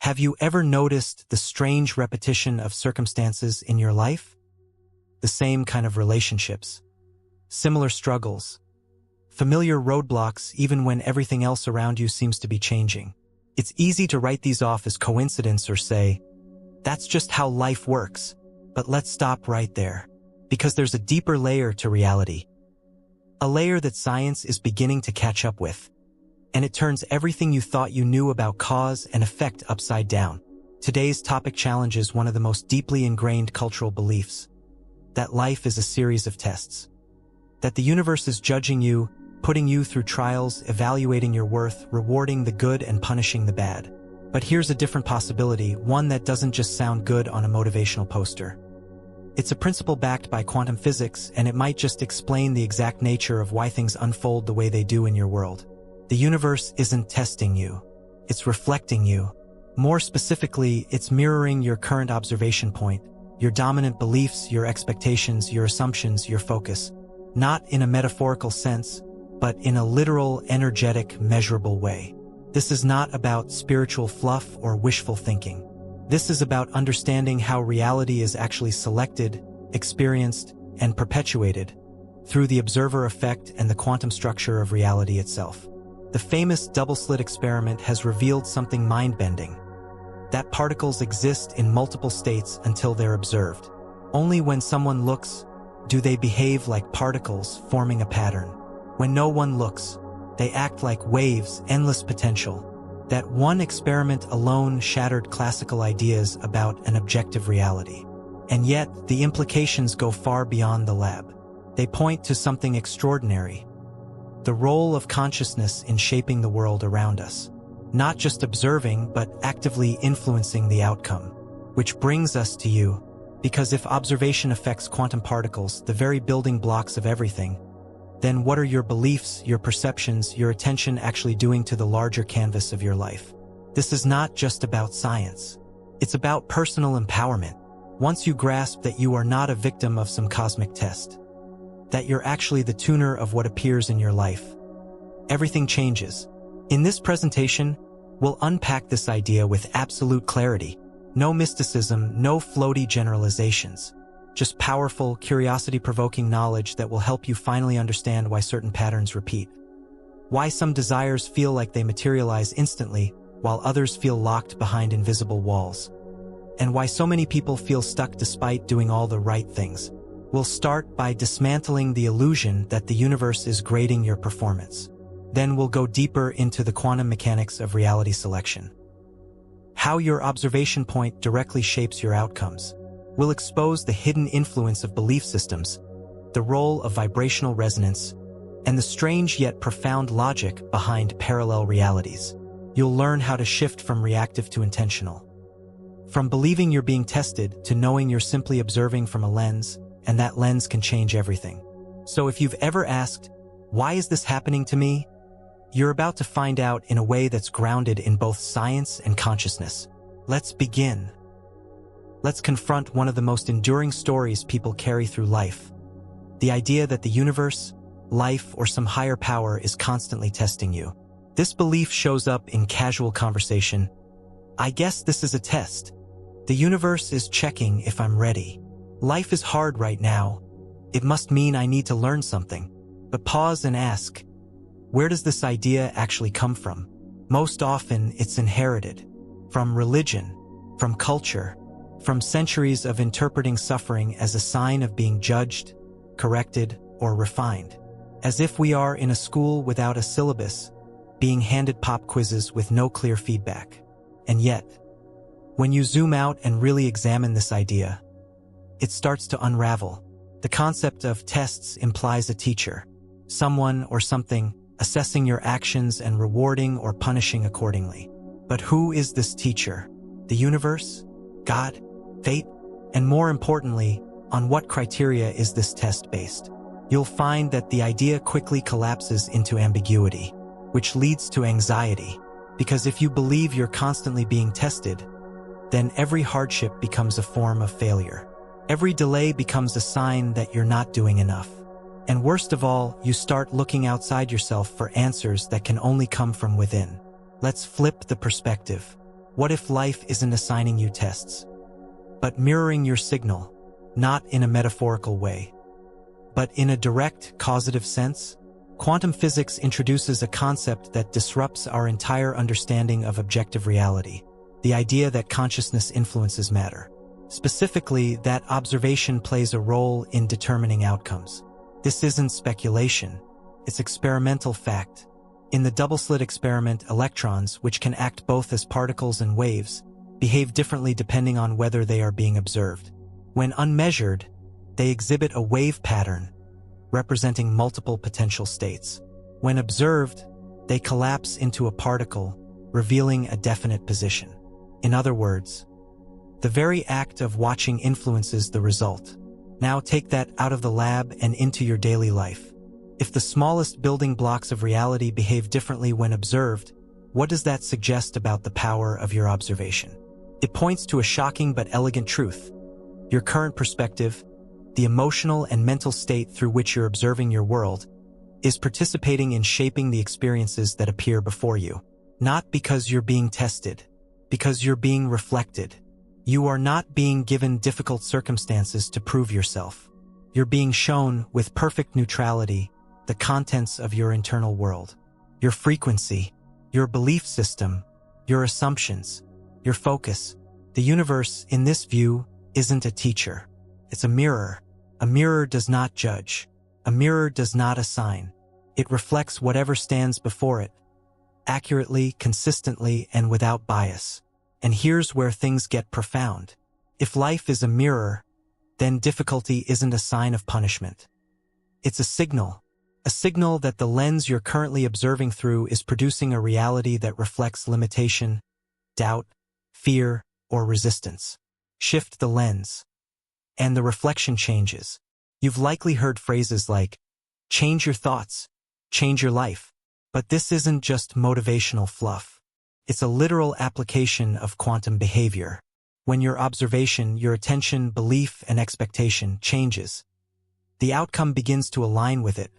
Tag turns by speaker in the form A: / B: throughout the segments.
A: Have you ever noticed the strange repetition of circumstances in your life? The same kind of relationships, similar struggles, familiar roadblocks even when everything else around you seems to be changing. It's easy to write these off as coincidence or say, that's just how life works. But let's stop right there, because there's a deeper layer to reality. A layer that science is beginning to catch up with. And it turns everything you thought you knew about cause and effect upside down. Today's topic challenges one of the most deeply ingrained cultural beliefs, that life is a series of tests. That the universe is judging you, putting you through trials, evaluating your worth, rewarding the good and punishing the bad. But here's a different possibility, one that doesn't just sound good on a motivational poster. It's a principle backed by quantum physics, and it might just explain the exact nature of why things unfold the way they do in your world. The universe isn't testing you. It's reflecting you. More specifically, it's mirroring your current observation point, your dominant beliefs, your expectations, your assumptions, your focus. Not in a metaphorical sense, but in a literal, energetic, measurable way. This is not about spiritual fluff or wishful thinking. This is about understanding how reality is actually selected, experienced, and perpetuated through the observer effect and the quantum structure of reality itself. The famous double-slit experiment has revealed something mind-bending, that particles exist in multiple states until they're observed. Only when someone looks do they behave like particles forming a pattern. When no one looks, they act like waves, endless potential. That one experiment alone shattered classical ideas about an objective reality. And yet, the implications go far beyond the lab. They point to something extraordinary. The role of consciousness in shaping the world around us. Not just observing, but actively influencing the outcome. Which brings us to you, because if observation affects quantum particles, the very building blocks of everything, then what are your beliefs, your perceptions, your attention actually doing to the larger canvas of your life? This is not just about science. It's about personal empowerment. Once you grasp that you are not a victim of some cosmic test, that you're actually the tuner of what appears in your life, everything changes. In this presentation, we'll unpack this idea with absolute clarity. No mysticism, no floaty generalizations. Just powerful, curiosity-provoking knowledge that will help you finally understand why certain patterns repeat. Why some desires feel like they materialize instantly, while others feel locked behind invisible walls. And why so many people feel stuck despite doing all the right things. We'll start by dismantling the illusion that the universe is grading your performance. Then we'll go deeper into the quantum mechanics of reality selection. How your observation point directly shapes your outcomes. We'll expose the hidden influence of belief systems, the role of vibrational resonance, and the strange yet profound logic behind parallel realities. You'll learn how to shift from reactive to intentional. From believing you're being tested to knowing you're simply observing from a lens, and that lens can change everything. So if you've ever asked, why is this happening to me? You're about to find out in a way that's grounded in both science and consciousness. Let's begin. Let's confront one of the most enduring stories people carry through life. The idea that the universe, life, or some higher power is constantly testing you. This belief shows up in casual conversation. I guess this is a test. The universe is checking if I'm ready. Life is hard right now. It must mean I need to learn something. But pause and ask, where does this idea actually come from? Most often, it's inherited. From religion, from culture, from centuries of interpreting suffering as a sign of being judged, corrected, or refined. As if we are in a school without a syllabus, being handed pop quizzes with no clear feedback. And yet, when you zoom out and really examine this idea, it starts to unravel. The concept of tests implies a teacher, someone or something assessing your actions and rewarding or punishing accordingly. But who is this teacher? The universe? God? Fate? And more importantly, on what criteria is this test based? You'll find that the idea quickly collapses into ambiguity, which leads to anxiety. Because if you believe you're constantly being tested, then every hardship becomes a form of failure. Every delay becomes a sign that you're not doing enough. And worst of all, you start looking outside yourself for answers that can only come from within. Let's flip the perspective. What if life isn't assigning you tests, but mirroring your signal, not in a metaphorical way, but in a direct, causative sense? Quantum physics introduces a concept that disrupts our entire understanding of objective reality, the idea that consciousness influences matter. Specifically, that observation plays a role in determining outcomes. This isn't speculation, it's experimental fact. In the double-slit experiment, electrons, which can act both as particles and waves, behave differently depending on whether they are being observed. When unmeasured, they exhibit a wave pattern, representing multiple potential states. When observed, they collapse into a particle, revealing a definite position. In other words, the very act of watching influences the result. Now take that out of the lab and into your daily life. If the smallest building blocks of reality behave differently when observed, what does that suggest about the power of your observation? It points to a shocking but elegant truth. Your current perspective, the emotional and mental state through which you're observing your world, is participating in shaping the experiences that appear before you. Not because you're being tested, because you're being reflected. You are not being given difficult circumstances to prove yourself. You're being shown, with perfect neutrality, the contents of your internal world. Your frequency, your belief system, your assumptions, your focus. The universe, in this view, isn't a teacher. It's a mirror. A mirror does not judge. A mirror does not assign. It reflects whatever stands before it, accurately, consistently, and without bias. And here's where things get profound. If life is a mirror, then difficulty isn't a sign of punishment. It's a signal that the lens you're currently observing through is producing a reality that reflects limitation, doubt, fear, or resistance. Shift the lens, and the reflection changes. You've likely heard phrases like, change your thoughts, change your life. But this isn't just motivational fluff. It's a literal application of quantum behavior. When your observation, your attention, belief, and expectation changes, the outcome begins to align with it.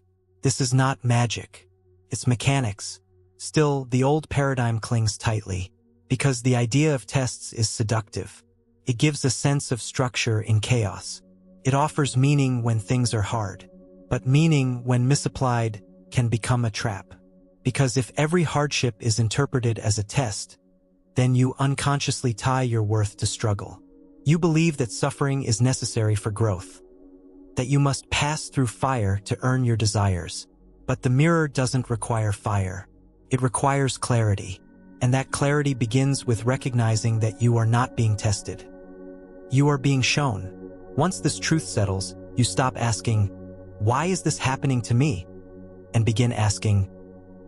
A: This is not magic. It's mechanics. Still, the old paradigm clings tightly, because the idea of tests is seductive. It gives a sense of structure in chaos. It offers meaning when things are hard. But meaning, when misapplied, can become a trap. Because if every hardship is interpreted as a test, then you unconsciously tie your worth to struggle. You believe that suffering is necessary for growth, that you must pass through fire to earn your desires. But the mirror doesn't require fire. It requires clarity. And that clarity begins with recognizing that you are not being tested. You are being shown. Once this truth settles, you stop asking, why is this happening to me? And begin asking,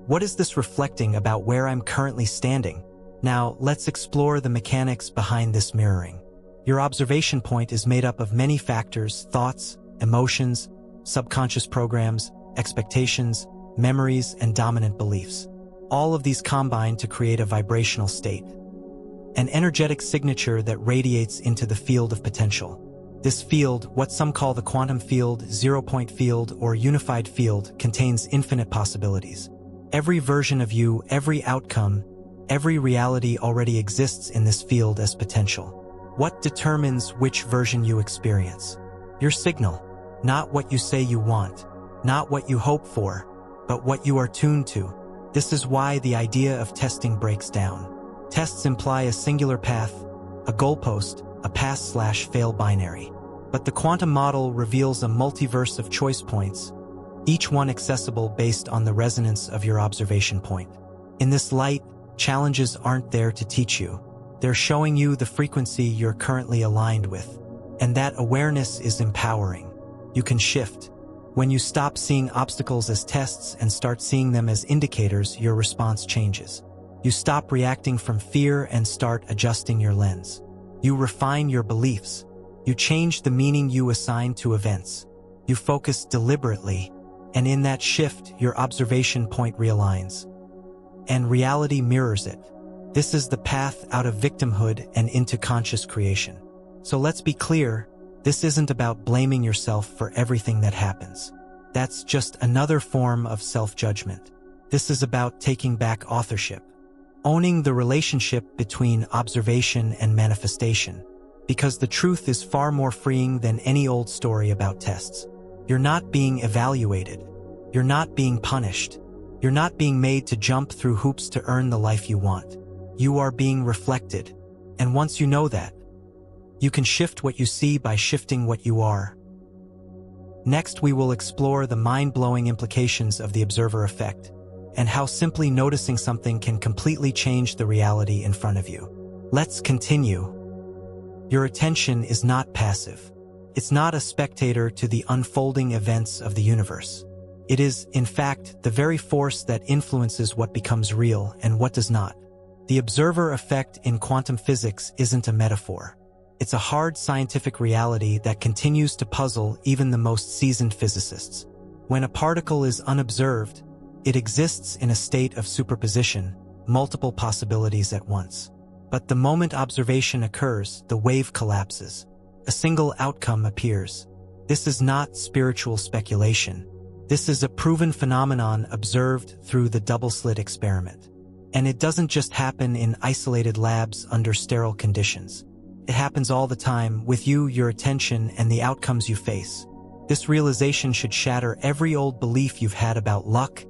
A: what is this reflecting about where I'm currently standing? Now, let's explore the mechanics behind this mirroring. Your observation point is made up of many factors: thoughts, emotions, subconscious programs, expectations, memories, and dominant beliefs. All of these combine to create a vibrational state, an energetic signature that radiates into the field of potential. This field, what some call the quantum field, zero-point field, or unified field, contains infinite possibilities. Every version of you, every outcome, every reality already exists in this field as potential. What determines which version you experience? Your signal. Not what you say you want, not what you hope for, but what you are tuned to. This is why the idea of testing breaks down. Tests imply a singular path, a goalpost, a pass/fail binary. But the quantum model reveals a multiverse of choice points, each one accessible based on the resonance of your observation point. In this light, challenges aren't there to teach you. They're showing you the frequency you're currently aligned with. And that awareness is empowering. You can shift. When you stop seeing obstacles as tests and start seeing them as indicators, your response changes. You stop reacting from fear and start adjusting your lens. You refine your beliefs. You change the meaning you assign to events. You focus deliberately, and in that shift, your observation point realigns. And reality mirrors it. This is the path out of victimhood and into conscious creation. So let's be clear, this isn't about blaming yourself for everything that happens. That's just another form of self-judgment. This is about taking back authorship. owning the relationship between observation and manifestation, because the truth is far more freeing than any old story about tests. You're not being evaluated. You're not being punished. You're not being made to jump through hoops to earn the life you want. You are being reflected. And once you know that, you can shift what you see by shifting what you are. Next, we will explore the mind-blowing implications of the observer effect and how simply noticing something can completely change the reality in front of you. Let's continue. Your attention is not passive. It's not a spectator to the unfolding events of the universe. It is, in fact, the very force that influences what becomes real and what does not. The observer effect in quantum physics isn't a metaphor. It's a hard scientific reality that continues to puzzle even the most seasoned physicists. When a particle is unobserved, it exists in a state of superposition, multiple possibilities at once. But the moment observation occurs, the wave collapses. A single outcome appears. This is not spiritual speculation. This is a proven phenomenon observed through the double-slit experiment. And it doesn't just happen in isolated labs under sterile conditions. It happens all the time with you, your attention, and the outcomes you face. This realization should shatter every old belief you've had about luck,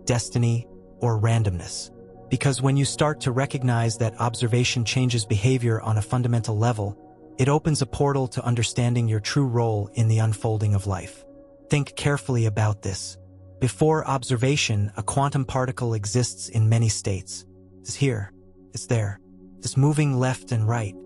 A: destiny, or randomness. Because when you start to recognize that observation changes behavior on a fundamental level, it opens a portal to understanding your true role in the unfolding of life. Think carefully about this. Before observation, a quantum particle exists in many states. It's here, it's there, it's moving left and right.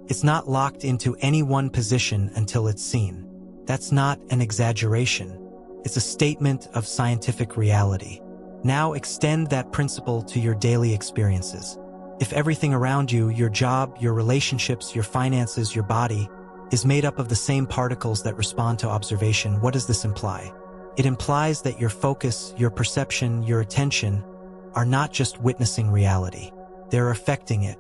A: It's not locked into any one position until it's seen. That's not an exaggeration. It's a statement of scientific reality. Now extend that principle to your daily experiences. If everything around you, your job, your relationships, your finances, your body, is made up of the same particles that respond to observation, what does this imply? It implies that your focus, your perception, your attention are not just witnessing reality. They're affecting it.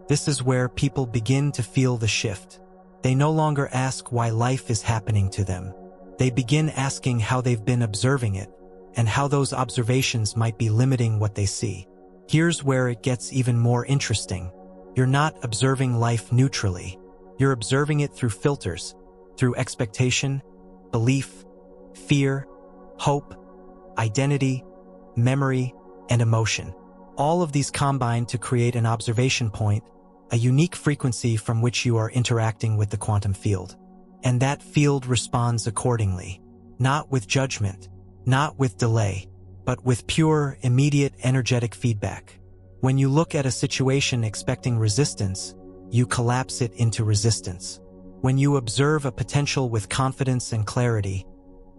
A: This is where people begin to feel the shift. They no longer ask why life is happening to them. They begin asking how they've been observing it and how those observations might be limiting what they see. Here's where it gets even more interesting. You're not observing life neutrally. You're observing it through filters, through expectation, belief, fear, hope, identity, memory, and emotion. All of these combine to create an observation point, a unique frequency from which you are interacting with the quantum field. And that field responds accordingly, not with judgment, not with delay, but with pure, immediate energetic feedback. When you look at a situation expecting resistance, you collapse it into resistance. When you observe a potential with confidence and clarity,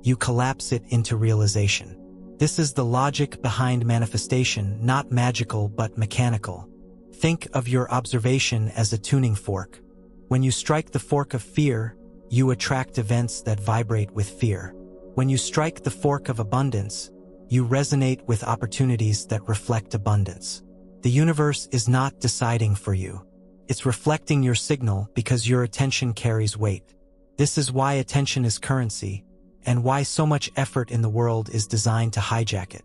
A: you collapse it into realization. This is the logic behind manifestation, not magical but mechanical. Think of your observation as a tuning fork. When you strike the fork of fear, you attract events that vibrate with fear. When you strike the fork of abundance, you resonate with opportunities that reflect abundance. The universe is not deciding for you. It's reflecting your signal because your attention carries weight. This is why attention is currency, and why so much effort in the world is designed to hijack it.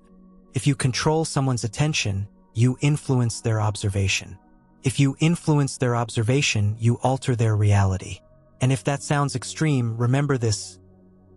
A: If you control someone's attention, you influence their observation. If you influence their observation, you alter their reality. And if that sounds extreme, remember this.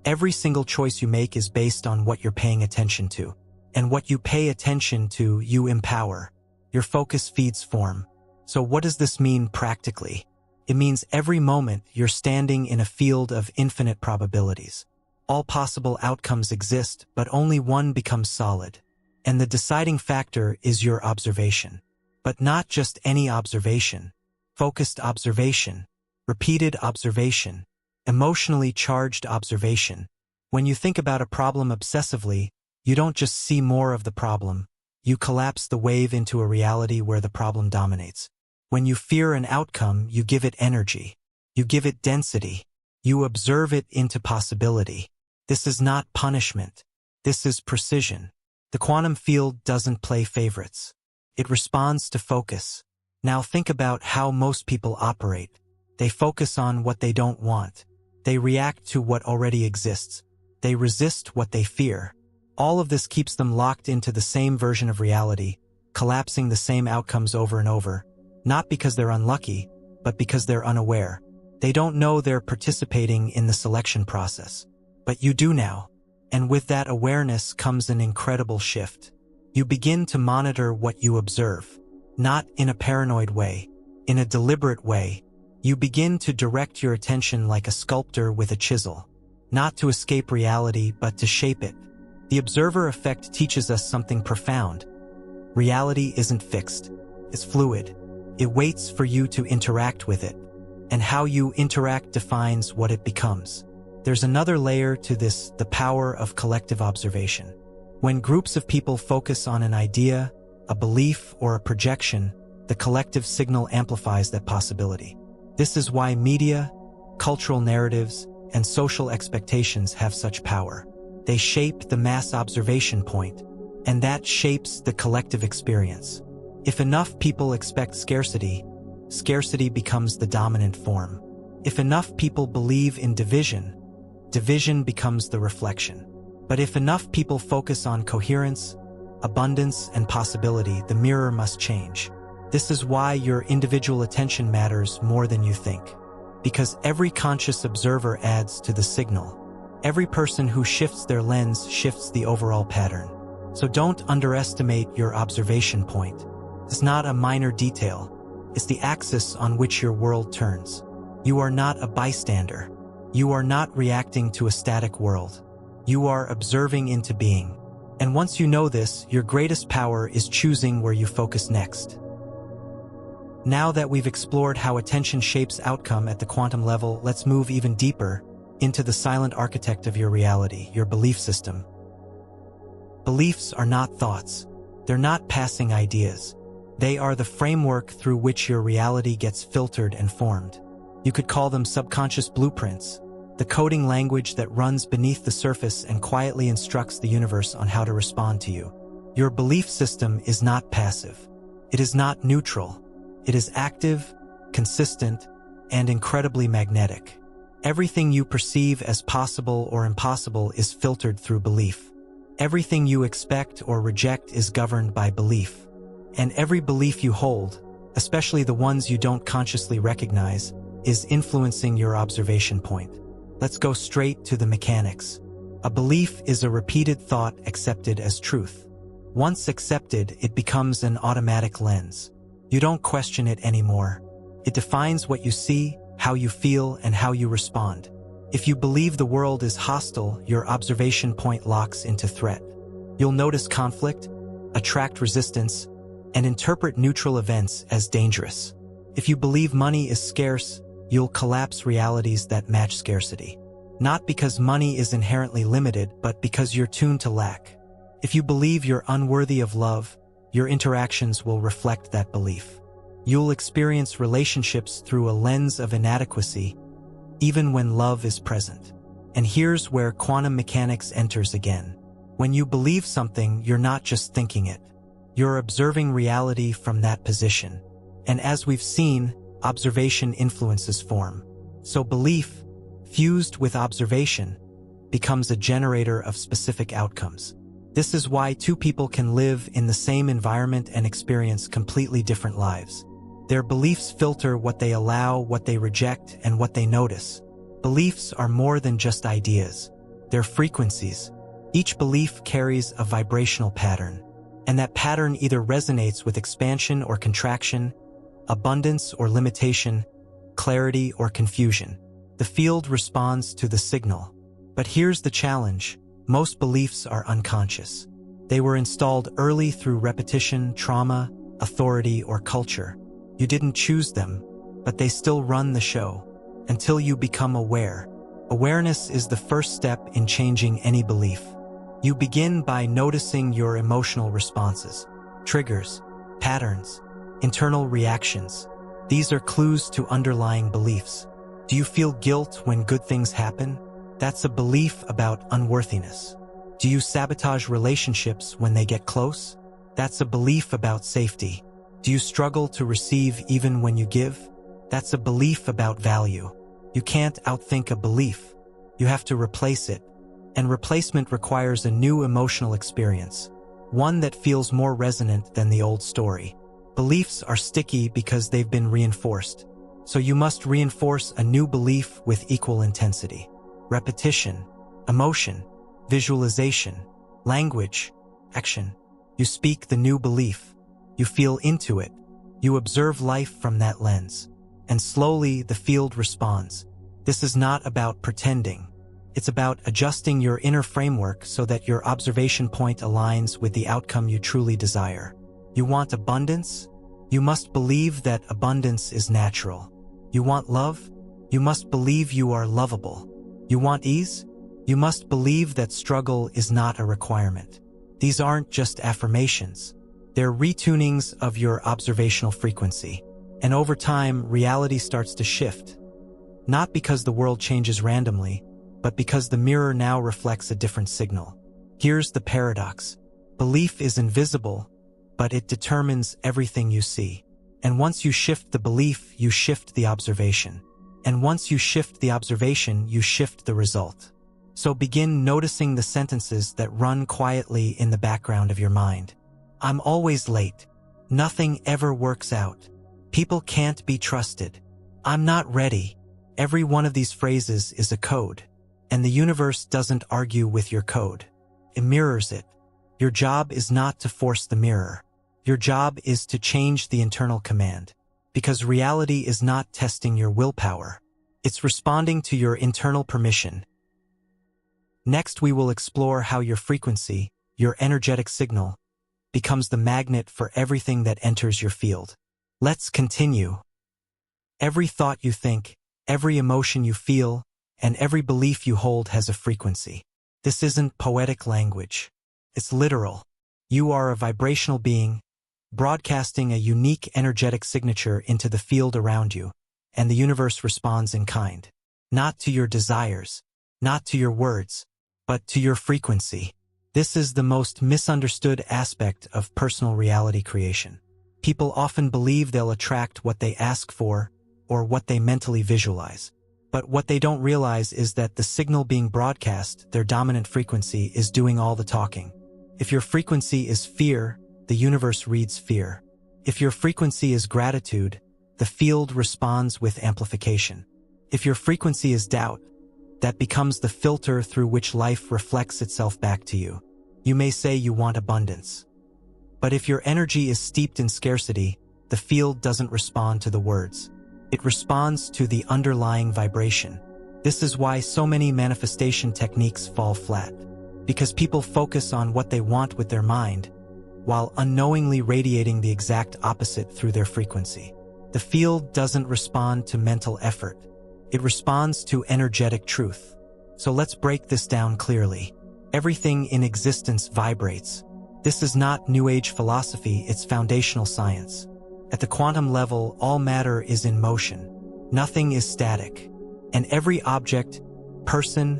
A: Every single choice you make is based on what you're paying attention to. And what you pay attention to, you empower. Your focus feeds form. So what does this mean practically? It means every moment you're standing in a field of infinite probabilities. All possible outcomes exist, but only one becomes solid. And the deciding factor is your observation. But not just any observation. Focused observation. Repeated observation. Emotionally charged observation. When you think about a problem obsessively, you don't just see more of the problem. You collapse the wave into a reality where the problem dominates. When you fear an outcome, you give it energy. You give it density. You observe it into possibility. This is not punishment. This is precision. The quantum field doesn't play favorites. It responds to focus. Now think about how most people operate. They focus on what they don't want. They react to what already exists. They resist what they fear. All of this keeps them locked into the same version of reality, collapsing the same outcomes over and over, not because they're unlucky, but because they're unaware. They don't know they're participating in the selection process. But you do now. And with that awareness comes an incredible shift. You begin to monitor what you observe, not in a paranoid way, in a deliberate way. You begin to direct your attention like a sculptor with a chisel, not to escape reality, but to shape it. The observer effect teaches us something profound. Reality isn't fixed. It's fluid. It waits for you to interact with it. And how you interact defines what it becomes. There's another layer to this, the power of collective observation. When groups of people focus on an idea, a belief, or a projection, the collective signal amplifies that possibility. This is why media, cultural narratives, and social expectations have such power. They shape the mass observation point, and that shapes the collective experience. If enough people expect scarcity, scarcity becomes the dominant form. If enough people believe in division, division becomes the reflection. But if enough people focus on coherence, abundance, and possibility, the mirror must change. This is why your individual attention matters more than you think. Because every conscious observer adds to the signal. Every person who shifts their lens shifts the overall pattern. So don't underestimate your observation point. It's not a minor detail. It's the axis on which your world turns. You are not a bystander. You are not reacting to a static world. You are observing into being. And once you know this, your greatest power is choosing where you focus next. Now that we've explored how attention shapes outcome at the quantum level, let's move even deeper into the silent architect of your reality, your belief system. Beliefs are not thoughts. They're not passing ideas. They are the framework through which your reality gets filtered and formed. You could call them subconscious blueprints, the coding language that runs beneath the surface and quietly instructs the universe on how to respond to you. Your belief system is not passive. It is not neutral. It is active, consistent, and incredibly magnetic. Everything you perceive as possible or impossible is filtered through belief. Everything you expect or reject is governed by belief. And every belief you hold, especially the ones you don't consciously recognize, is influencing your observation point. Let's go straight to the mechanics. A belief is a repeated thought accepted as truth. Once accepted, it becomes an automatic lens. You don't question it anymore. It defines what you see, how you feel, and how you respond. If you believe the world is hostile, your observation point locks into threat. You'll notice conflict, attract resistance, and interpret neutral events as dangerous. If you believe money is scarce, you'll collapse realities that match scarcity. Not because money is inherently limited, but because you're tuned to lack. If you believe you're unworthy of love, your interactions will reflect that belief. You'll experience relationships through a lens of inadequacy, even when love is present. And here's where quantum mechanics enters again. When you believe something, you're not just thinking it. You're observing reality from that position. And as we've seen, observation influences form. So belief, fused with observation, becomes a generator of specific outcomes. This is why two people can live in the same environment and experience completely different lives. Their beliefs filter what they allow, what they reject, and what they notice. Beliefs are more than just ideas. They're frequencies. Each belief carries a vibrational pattern. And that pattern either resonates with expansion or contraction, abundance or limitation, clarity or confusion. The field responds to the signal. But here's the challenge. Most beliefs are unconscious. They were installed early through repetition, trauma, authority, or culture. You didn't choose them, but they still run the show until you become aware. Awareness is the first step in changing any belief. You begin by noticing your emotional responses, triggers, patterns, internal reactions. These are clues to underlying beliefs. Do you feel guilt when good things happen? That's a belief about unworthiness. Do you sabotage relationships when they get close? That's a belief about safety. Do you struggle to receive even when you give? That's a belief about value. You can't outthink a belief. You have to replace it. And replacement requires a new emotional experience. one that feels more resonant than the old story. Beliefs are sticky because they've been reinforced, so you must reinforce a new belief with equal intensity. Repetition, emotion, visualization, language, action. You speak the new belief. You feel into it. You observe life from that lens. And slowly the field responds. This is not about pretending. It's about adjusting your inner framework so that your observation point aligns with the outcome you truly desire. You want abundance? You must believe that abundance is natural. You want love? You must believe you are lovable. You want ease? You must believe that struggle is not a requirement. These aren't just affirmations. They're retunings of your observational frequency. And over time, reality starts to shift. Not because the world changes randomly, but because the mirror now reflects a different signal. Here's the paradox. Belief is invisible, but it determines everything you see. And once you shift the belief, you shift the observation. And once you shift the observation, you shift the result. So begin noticing the sentences that run quietly in the background of your mind. I'm always late. Nothing ever works out. People can't be trusted. I'm not ready. Every one of these phrases is a code. And the universe doesn't argue with your code. It mirrors it. Your job is not to force the mirror. Your job is to change the internal command. Because reality is not testing your willpower. It's responding to your internal permission. Next, we will explore how your frequency, your energetic signal, becomes the magnet for everything that enters your field. Let's continue. Every thought you think, every emotion you feel, and every belief you hold has a frequency. This isn't poetic language. It's literal. You are a vibrational being, broadcasting a unique energetic signature into the field around you, and the universe responds in kind. Not to your desires, not to your words, but to your frequency. This is the most misunderstood aspect of personal reality creation. People often believe they'll attract what they ask for or what they mentally visualize. But what they don't realize is that the signal being broadcast, their dominant frequency, is doing all the talking. If your frequency is fear, the universe reads fear. If your frequency is gratitude, the field responds with amplification. If your frequency is doubt, that becomes the filter through which life reflects itself back to you. You may say you want abundance. But if your energy is steeped in scarcity, the field doesn't respond to the words. It responds to the underlying vibration. This is why so many manifestation techniques fall flat. Because people focus on what they want with their mind, while unknowingly radiating the exact opposite through their frequency. The field doesn't respond to mental effort. It responds to energetic truth. So let's break this down clearly. Everything in existence vibrates. This is not New Age philosophy, it's foundational science. At the quantum level, all matter is in motion. Nothing is static. And every object, person,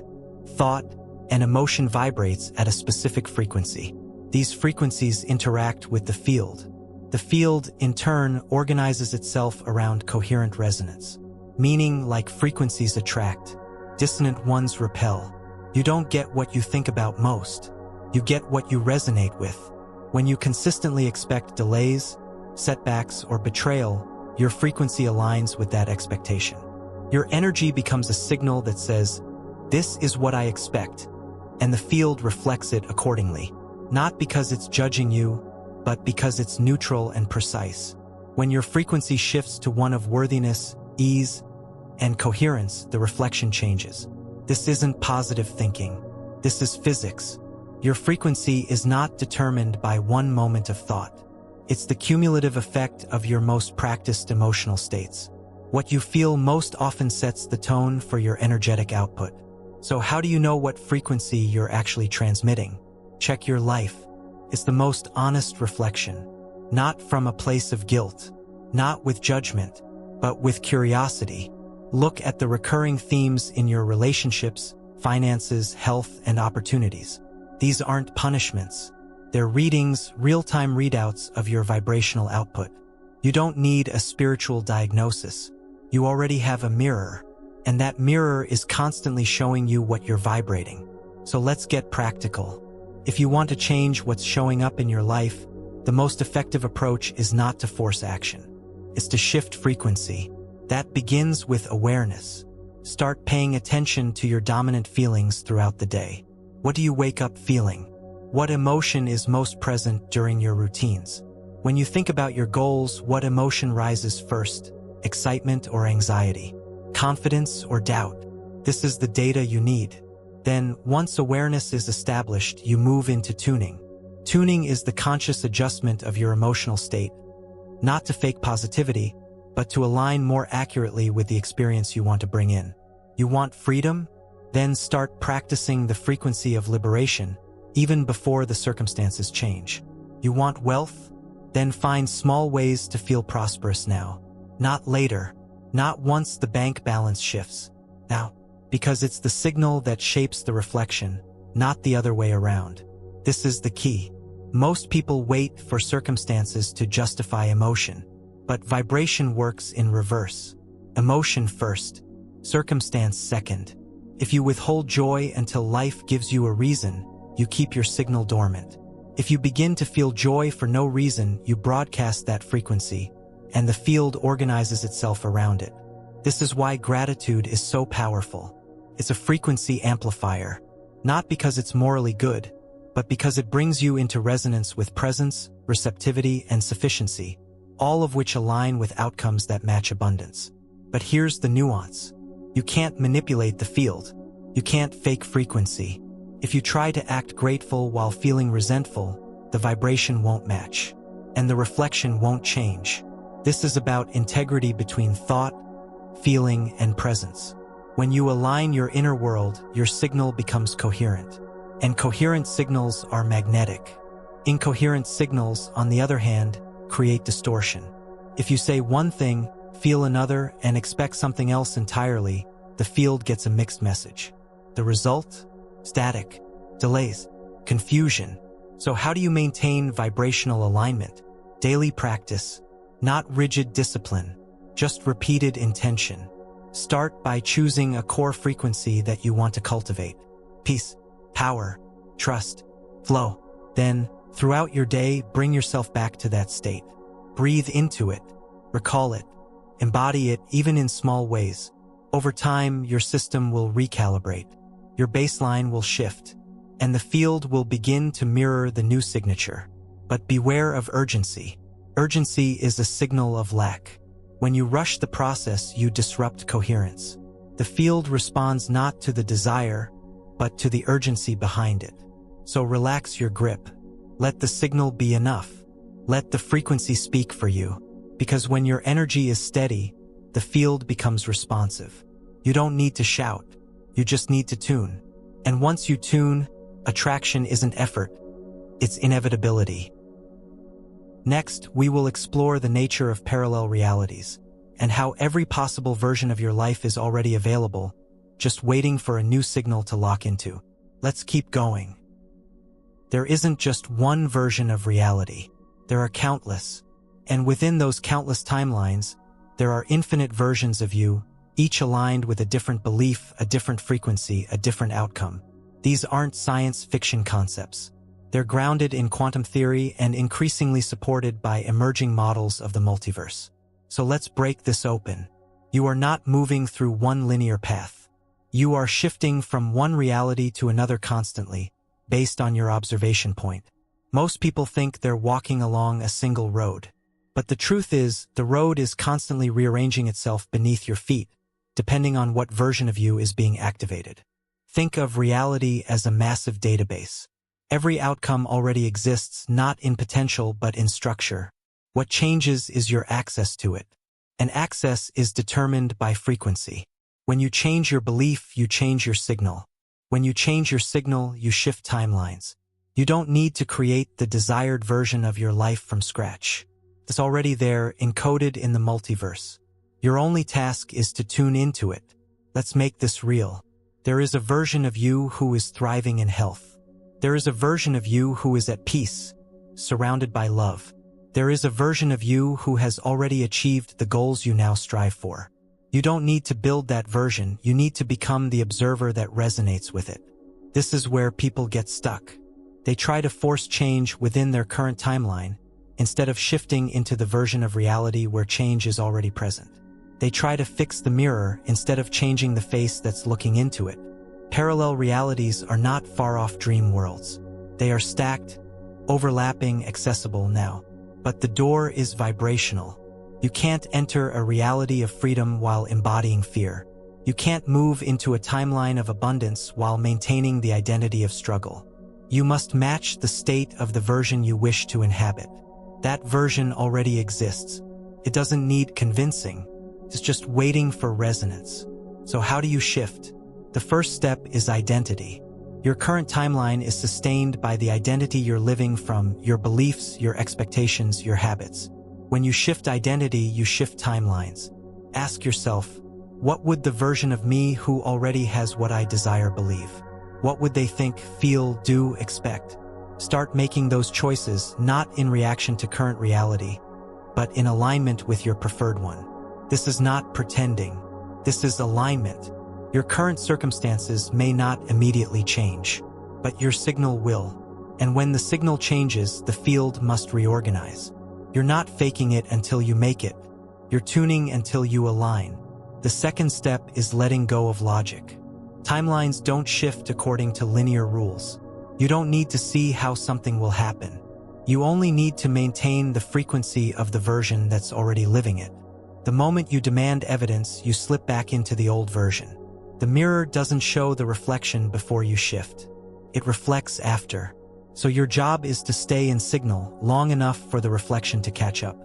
A: thought, and emotion vibrates at a specific frequency. These frequencies interact with the field. The field, in turn, organizes itself around coherent resonance. Meaning, like frequencies attract, dissonant ones repel. You don't get what you think about most. You get what you resonate with. When you consistently expect delays, setbacks, or betrayal, your frequency aligns with that expectation. Your energy becomes a signal that says, "This is what I expect," and the field reflects it accordingly. Not because it's judging you, but because it's neutral and precise. When your frequency shifts to one of worthiness, ease, and coherence, the reflection changes. This isn't positive thinking. This is physics. Your frequency is not determined by one moment of thought. It's the cumulative effect of your most practiced emotional states. What you feel most often sets the tone for your energetic output. So how do you know what frequency you're actually transmitting? Check your life. It's the most honest reflection. Not from a place of guilt, not with judgment, but with curiosity. Look at the recurring themes in your relationships, finances, health, and opportunities. These aren't punishments. They're readings, real-time readouts of your vibrational output. You don't need a spiritual diagnosis. You already have a mirror, and that mirror is constantly showing you what you're vibrating. So let's get practical. If you want to change what's showing up in your life, the most effective approach is not to force action. It's to shift frequency. That begins with awareness. Start paying attention to your dominant feelings throughout the day. What do you wake up feeling? What emotion is most present during your routines? When you think about your goals, what emotion rises first? Excitement or anxiety? Confidence or doubt? This is the data you need. Then, once awareness is established, you move into tuning. Tuning is the conscious adjustment of your emotional state, not to fake positivity, but to align more accurately with the experience you want to bring in. You want freedom? Then start practicing the frequency of liberation, even before the circumstances change. You want wealth? Then find small ways to feel prosperous now. Not later. Not once the bank balance shifts. Now. Because it's the signal that shapes the reflection, not the other way around. This is the key. Most people wait for circumstances to justify emotion, but vibration works in reverse. Emotion first, circumstance second. If you withhold joy until life gives you a reason, you keep your signal dormant. If you begin to feel joy for no reason, you broadcast that frequency, and the field organizes itself around it. This is why gratitude is so powerful. It's a frequency amplifier, not because it's morally good, but because it brings you into resonance with presence, receptivity, and sufficiency, all of which align with outcomes that match abundance. But here's the nuance. You can't manipulate the field. You can't fake frequency. If you try to act grateful while feeling resentful, the vibration won't match, and the reflection won't change. This is about integrity between thought, feeling, and presence. When you align your inner world, your signal becomes coherent. And coherent signals are magnetic. Incoherent signals, on the other hand, create distortion. If you say one thing, feel another, and expect something else entirely, the field gets a mixed message. The result? Static, delays, confusion. So how do you maintain vibrational alignment? Daily practice, not rigid discipline, just repeated intention. Start by choosing a core frequency that you want to cultivate. Peace, power, trust, flow. Then, throughout your day, bring yourself back to that state. Breathe into it, recall it, embody it even in small ways. Over time, your system will recalibrate, your baseline will shift, and the field will begin to mirror the new signature. But beware of urgency. Urgency is a signal of lack. When you rush the process, you disrupt coherence. The field responds not to the desire, but to the urgency behind it. So relax your grip. Let the signal be enough. Let the frequency speak for you. Because when your energy is steady, the field becomes responsive. You don't need to shout. You just need to tune. And once you tune, attraction isn't effort. It's inevitability. Next, we will explore the nature of parallel realities and how every possible version of your life is already available, just waiting for a new signal to lock into. Let's keep going. There isn't just one version of reality. There are countless. And within those countless timelines, there are infinite versions of you, each aligned with a different belief, a different frequency, a different outcome. These aren't science fiction concepts. They're grounded in quantum theory and increasingly supported by emerging models of the multiverse. So let's break this open. You are not moving through one linear path. You are shifting from one reality to another constantly, based on your observation point. Most people think they're walking along a single road. But the truth is, the road is constantly rearranging itself beneath your feet, depending on what version of you is being activated. Think of reality as a massive database. Every outcome already exists, not in potential but in structure. What changes is your access to it. And access is determined by frequency. When you change your belief, you change your signal. When you change your signal, you shift timelines. You don't need to create the desired version of your life from scratch. It's already there, encoded in the multiverse. Your only task is to tune into it. Let's make this real. There is a version of you who is thriving in health. There is a version of you who is at peace, surrounded by love. There is a version of you who has already achieved the goals you now strive for. You don't need to build that version, you need to become the observer that resonates with it. This is where people get stuck. They try to force change within their current timeline, instead of shifting into the version of reality where change is already present. They try to fix the mirror instead of changing the face that's looking into it. Parallel realities are not far-off dream worlds. They are stacked, overlapping, accessible now. But the door is vibrational. You can't enter a reality of freedom while embodying fear. You can't move into a timeline of abundance while maintaining the identity of struggle. You must match the state of the version you wish to inhabit. That version already exists. It doesn't need convincing. It's just waiting for resonance. So how do you shift? The first step is identity. Your current timeline is sustained by the identity you're living from, your beliefs, your expectations, your habits. When you shift identity, you shift timelines. Ask yourself, what would the version of me who already has what I desire believe? What would they think, feel, do, expect? Start making those choices not in reaction to current reality, but in alignment with your preferred one. This is not pretending. This is alignment. Your current circumstances may not immediately change, but your signal will. And when the signal changes, the field must reorganize. You're not faking it until you make it. You're tuning until you align. The second step is letting go of logic. Timelines don't shift according to linear rules. You don't need to see how something will happen. You only need to maintain the frequency of the version that's already living it. The moment you demand evidence, you slip back into the old version. The mirror doesn't show the reflection before you shift. It reflects after. So your job is to stay in signal long enough for the reflection to catch up.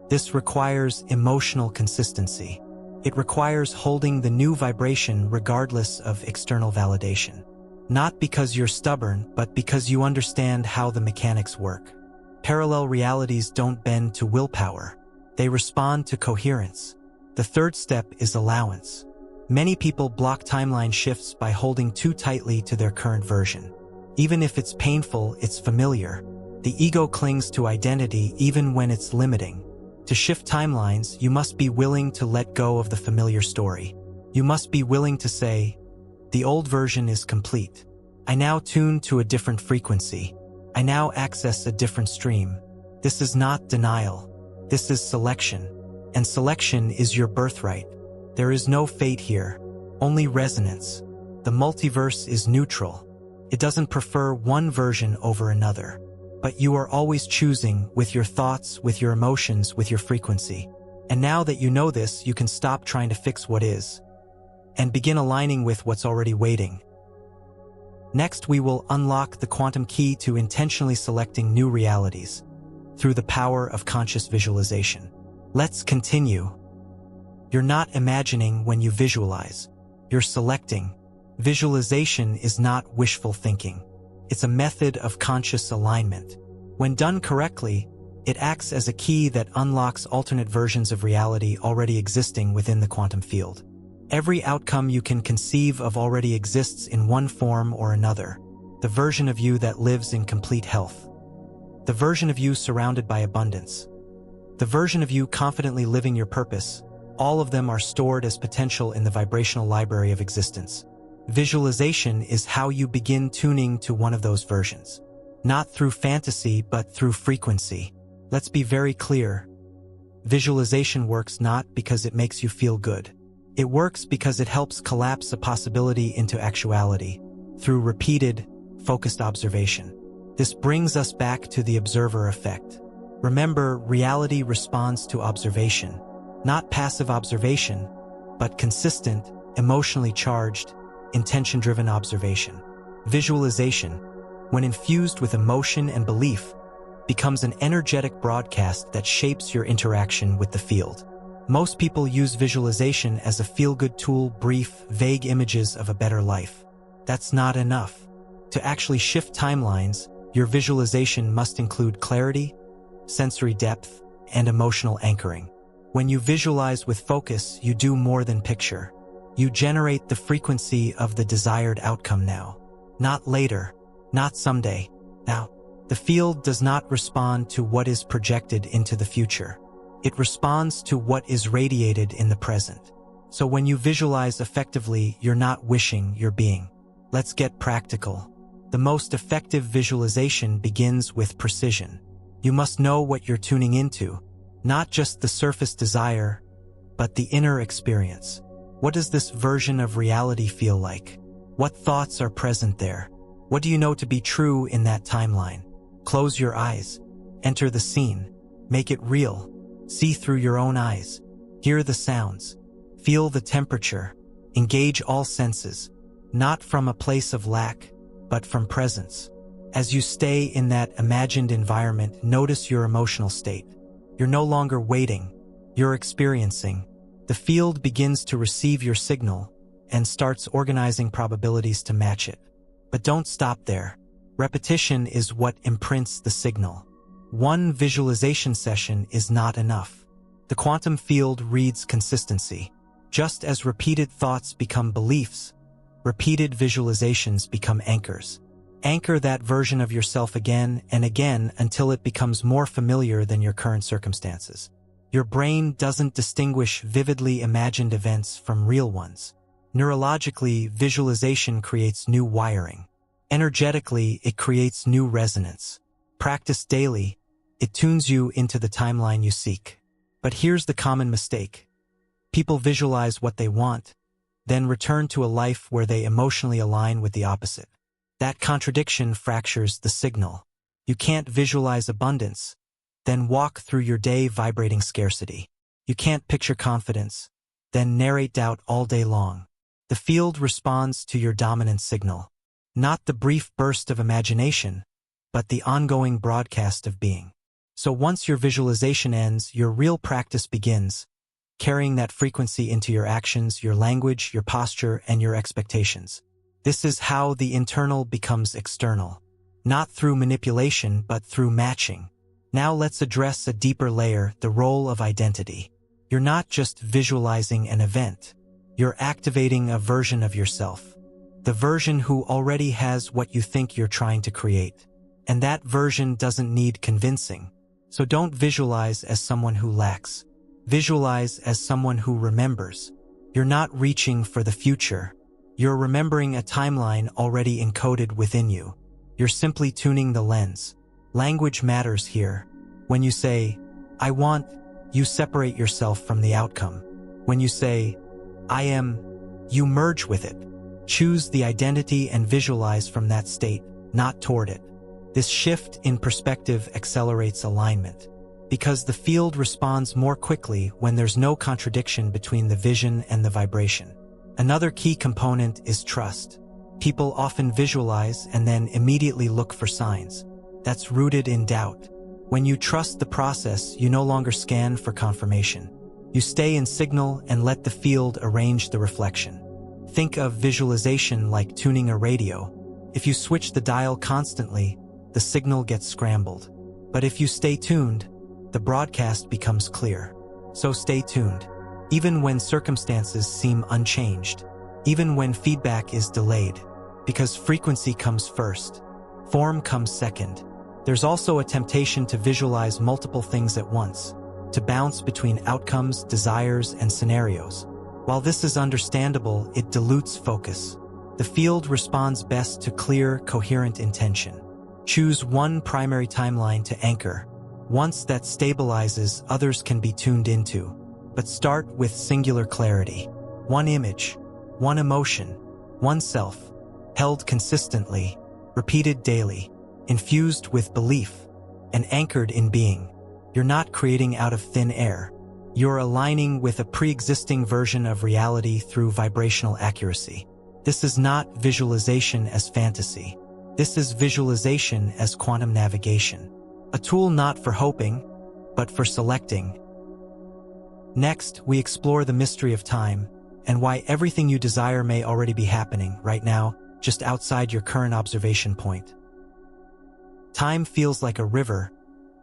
A: This requires emotional consistency. It requires holding the new vibration regardless of external validation. Not because you're stubborn, but because you understand how the mechanics work. Parallel realities don't bend to willpower. They respond to coherence. The third step is allowance. Many people block timeline shifts by holding too tightly to their current version. Even if it's painful, it's familiar. The ego clings to identity even when it's limiting. To shift timelines, you must be willing to let go of the familiar story. You must be willing to say, the old version is complete. I now tune to a different frequency. I now access a different stream. This is not denial. This is selection. And selection is your birthright. There is no fate here, only resonance. The multiverse is neutral. It doesn't prefer one version over another. But you are always choosing with your thoughts, with your emotions, with your frequency. And now that you know this, you can stop trying to fix what is and begin aligning with what's already waiting. Next, we will unlock the quantum key to intentionally selecting new realities through the power of conscious visualization. Let's continue. You're not imagining when you visualize. You're selecting. Visualization is not wishful thinking. It's a method of conscious alignment. When done correctly, it acts as a key that unlocks alternate versions of reality already existing within the quantum field. Every outcome you can conceive of already exists in one form or another. The version of you that lives in complete health. The version of you surrounded by abundance. The version of you confidently living your purpose. All of them are stored as potential in the vibrational library of existence. Visualization is how you begin tuning to one of those versions. Not through fantasy, but through frequency. Let's be very clear. Visualization works not because it makes you feel good. It works because it helps collapse a possibility into actuality through repeated, focused observation. This brings us back to the observer effect. Remember, reality responds to observation. Not passive observation, but consistent, emotionally charged, intention-driven observation. Visualization, when infused with emotion and belief, becomes an energetic broadcast that shapes your interaction with the field. Most people use visualization as a feel-good tool, brief, vague images of a better life. That's not enough. To actually shift timelines, your visualization must include clarity, sensory depth, and emotional anchoring. When you visualize with focus, you do more than picture. You generate the frequency of the desired outcome now. Not later, not someday. Now, the field does not respond to what is projected into the future. It responds to what is radiated in the present. So when you visualize effectively, you're not wishing, you're being. Let's get practical. The most effective visualization begins with precision. You must know what you're tuning into, not just the surface desire, but the inner experience. What does this version of reality feel like? What thoughts are present there? What do you know to be true in that timeline? Close your eyes. Enter the scene. Make it real. See through your own eyes. Hear the sounds. Feel the temperature. Engage all senses, not from a place of lack, but from presence. As you stay in that imagined environment, notice your emotional state. You're no longer waiting. You're experiencing. The field begins to receive your signal and starts organizing probabilities to match it. But don't stop there. Repetition is what imprints the signal. One visualization session is not enough. The quantum field reads consistency. Just as repeated thoughts become beliefs, repeated visualizations become anchors. Anchor that version of yourself again and again until it becomes more familiar than your current circumstances. Your brain doesn't distinguish vividly imagined events from real ones. Neurologically, visualization creates new wiring. Energetically, it creates new resonance. Practice daily. It tunes you into the timeline you seek. But here's the common mistake. People visualize what they want, then return to a life where they emotionally align with the opposite. That contradiction fractures the signal. You can't visualize abundance, then walk through your day vibrating scarcity. You can't picture confidence, then narrate doubt all day long. The field responds to your dominant signal, not the brief burst of imagination, but the ongoing broadcast of being. So once your visualization ends, your real practice begins, carrying that frequency into your actions, your language, your posture, and your expectations. This is how the internal becomes external, not through manipulation, but through matching. Now let's address a deeper layer, the role of identity. You're not just visualizing an event. You're activating a version of yourself. The version who already has what you think you're trying to create. And that version doesn't need convincing. So don't visualize as someone who lacks. Visualize as someone who remembers. You're not reaching for the future. You're remembering a timeline already encoded within you. You're simply tuning the lens. Language matters here. When you say, I want, you separate yourself from the outcome. When you say, I am, you merge with it. Choose the identity and visualize from that state, not toward it. This shift in perspective accelerates alignment, because the field responds more quickly when there's no contradiction between the vision and the vibration. Another key component is trust. People often visualize and then immediately look for signs. That's rooted in doubt. When you trust the process, you no longer scan for confirmation. You stay in signal and let the field arrange the reflection. Think of visualization like tuning a radio. If you switch the dial constantly, the signal gets scrambled. But if you stay tuned, the broadcast becomes clear. So stay tuned. Even when circumstances seem unchanged. Even when feedback is delayed. Because frequency comes first. Form comes second. There's also a temptation to visualize multiple things at once. To bounce between outcomes, desires, and scenarios. While this is understandable, it dilutes focus. The field responds best to clear, coherent intention. Choose one primary timeline to anchor. Once that stabilizes, others can be tuned into. But start with singular clarity. One image, one emotion, one self, held consistently, repeated daily, infused with belief, and anchored in being. You're not creating out of thin air. You're aligning with a pre-existing version of reality through vibrational accuracy. This is not visualization as fantasy. This is visualization as quantum navigation. A tool not for hoping, but for selecting. Next, we explore the mystery of time and why everything you desire may already be happening right now, just outside your current observation point. Time feels like a river,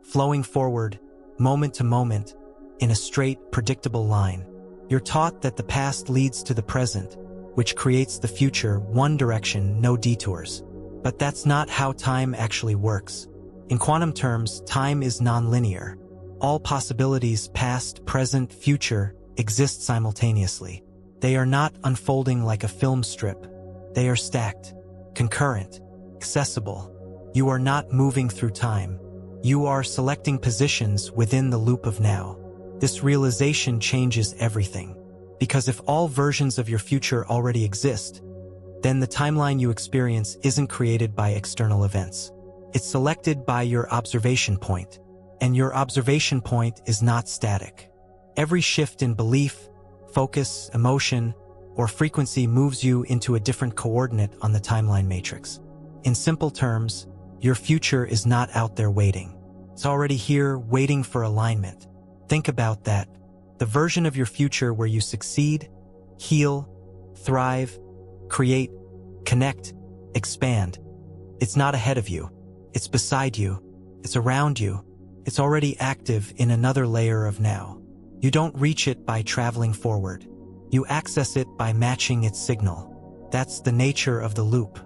A: flowing forward, moment to moment, in a straight, predictable line. You're taught that the past leads to the present, which creates the future, one direction, no detours. But that's not how time actually works. In quantum terms, time is nonlinear. All possibilities, past, present, future, exist simultaneously. They are not unfolding like a film strip. They are stacked, concurrent, accessible. You are not moving through time. You are selecting positions within the loop of now. This realization changes everything. Because if all versions of your future already exist, then the timeline you experience isn't created by external events. It's selected by your observation point, and your observation point is not static. Every shift in belief, focus, emotion, or frequency moves you into a different coordinate on the timeline matrix. In simple terms, your future is not out there waiting. It's already here, waiting for alignment. Think about that. The version of your future where you succeed, heal, thrive, create, connect, expand. It's not ahead of you. It's beside you. It's around you. It's already active in another layer of now. You don't reach it by traveling forward. You access it by matching its signal. That's the nature of the loop.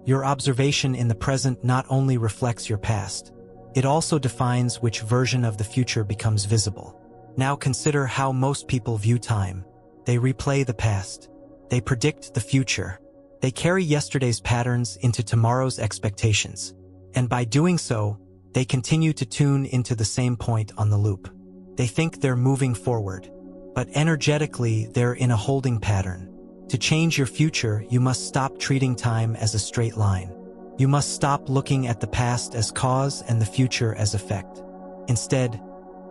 A: Your observation in the present not only reflects your past, it also defines which version of the future becomes visible. Now consider how most people view time. They replay the past. They predict the future. They carry yesterday's patterns into tomorrow's expectations. And by doing so, they continue to tune into the same point on the loop. They think they're moving forward, but energetically they're in a holding pattern. To change your future, you must stop treating time as a straight line. You must stop looking at the past as cause and the future as effect. Instead,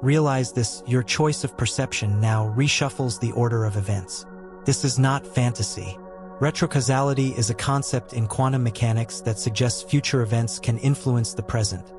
A: realize this: your choice of perception now reshuffles the order of events. This is not fantasy. Retrocausality is a concept in quantum mechanics that suggests future events can influence the present,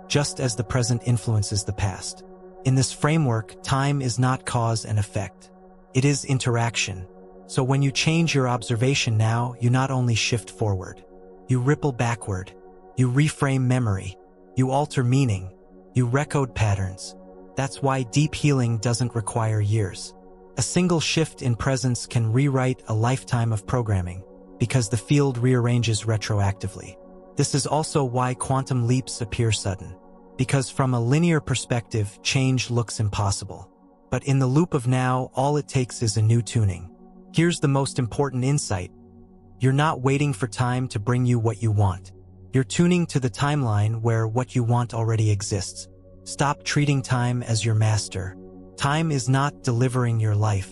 A: just as the present influences the past. In this framework, time is not cause and effect. It is interaction. So when you change your observation now, you not only shift forward, you ripple backward, you reframe memory, you alter meaning, you recode patterns. That's why deep healing doesn't require years. A single shift in presence can rewrite a lifetime of programming, because the field rearranges retroactively. This is also why quantum leaps appear sudden, because from a linear perspective, change looks impossible. But in the loop of now, all it takes is a new tuning. Here's the most important insight. You're not waiting for time to bring you what you want. You're tuning to the timeline where what you want already exists. Stop treating time as your master. Time is not delivering your life.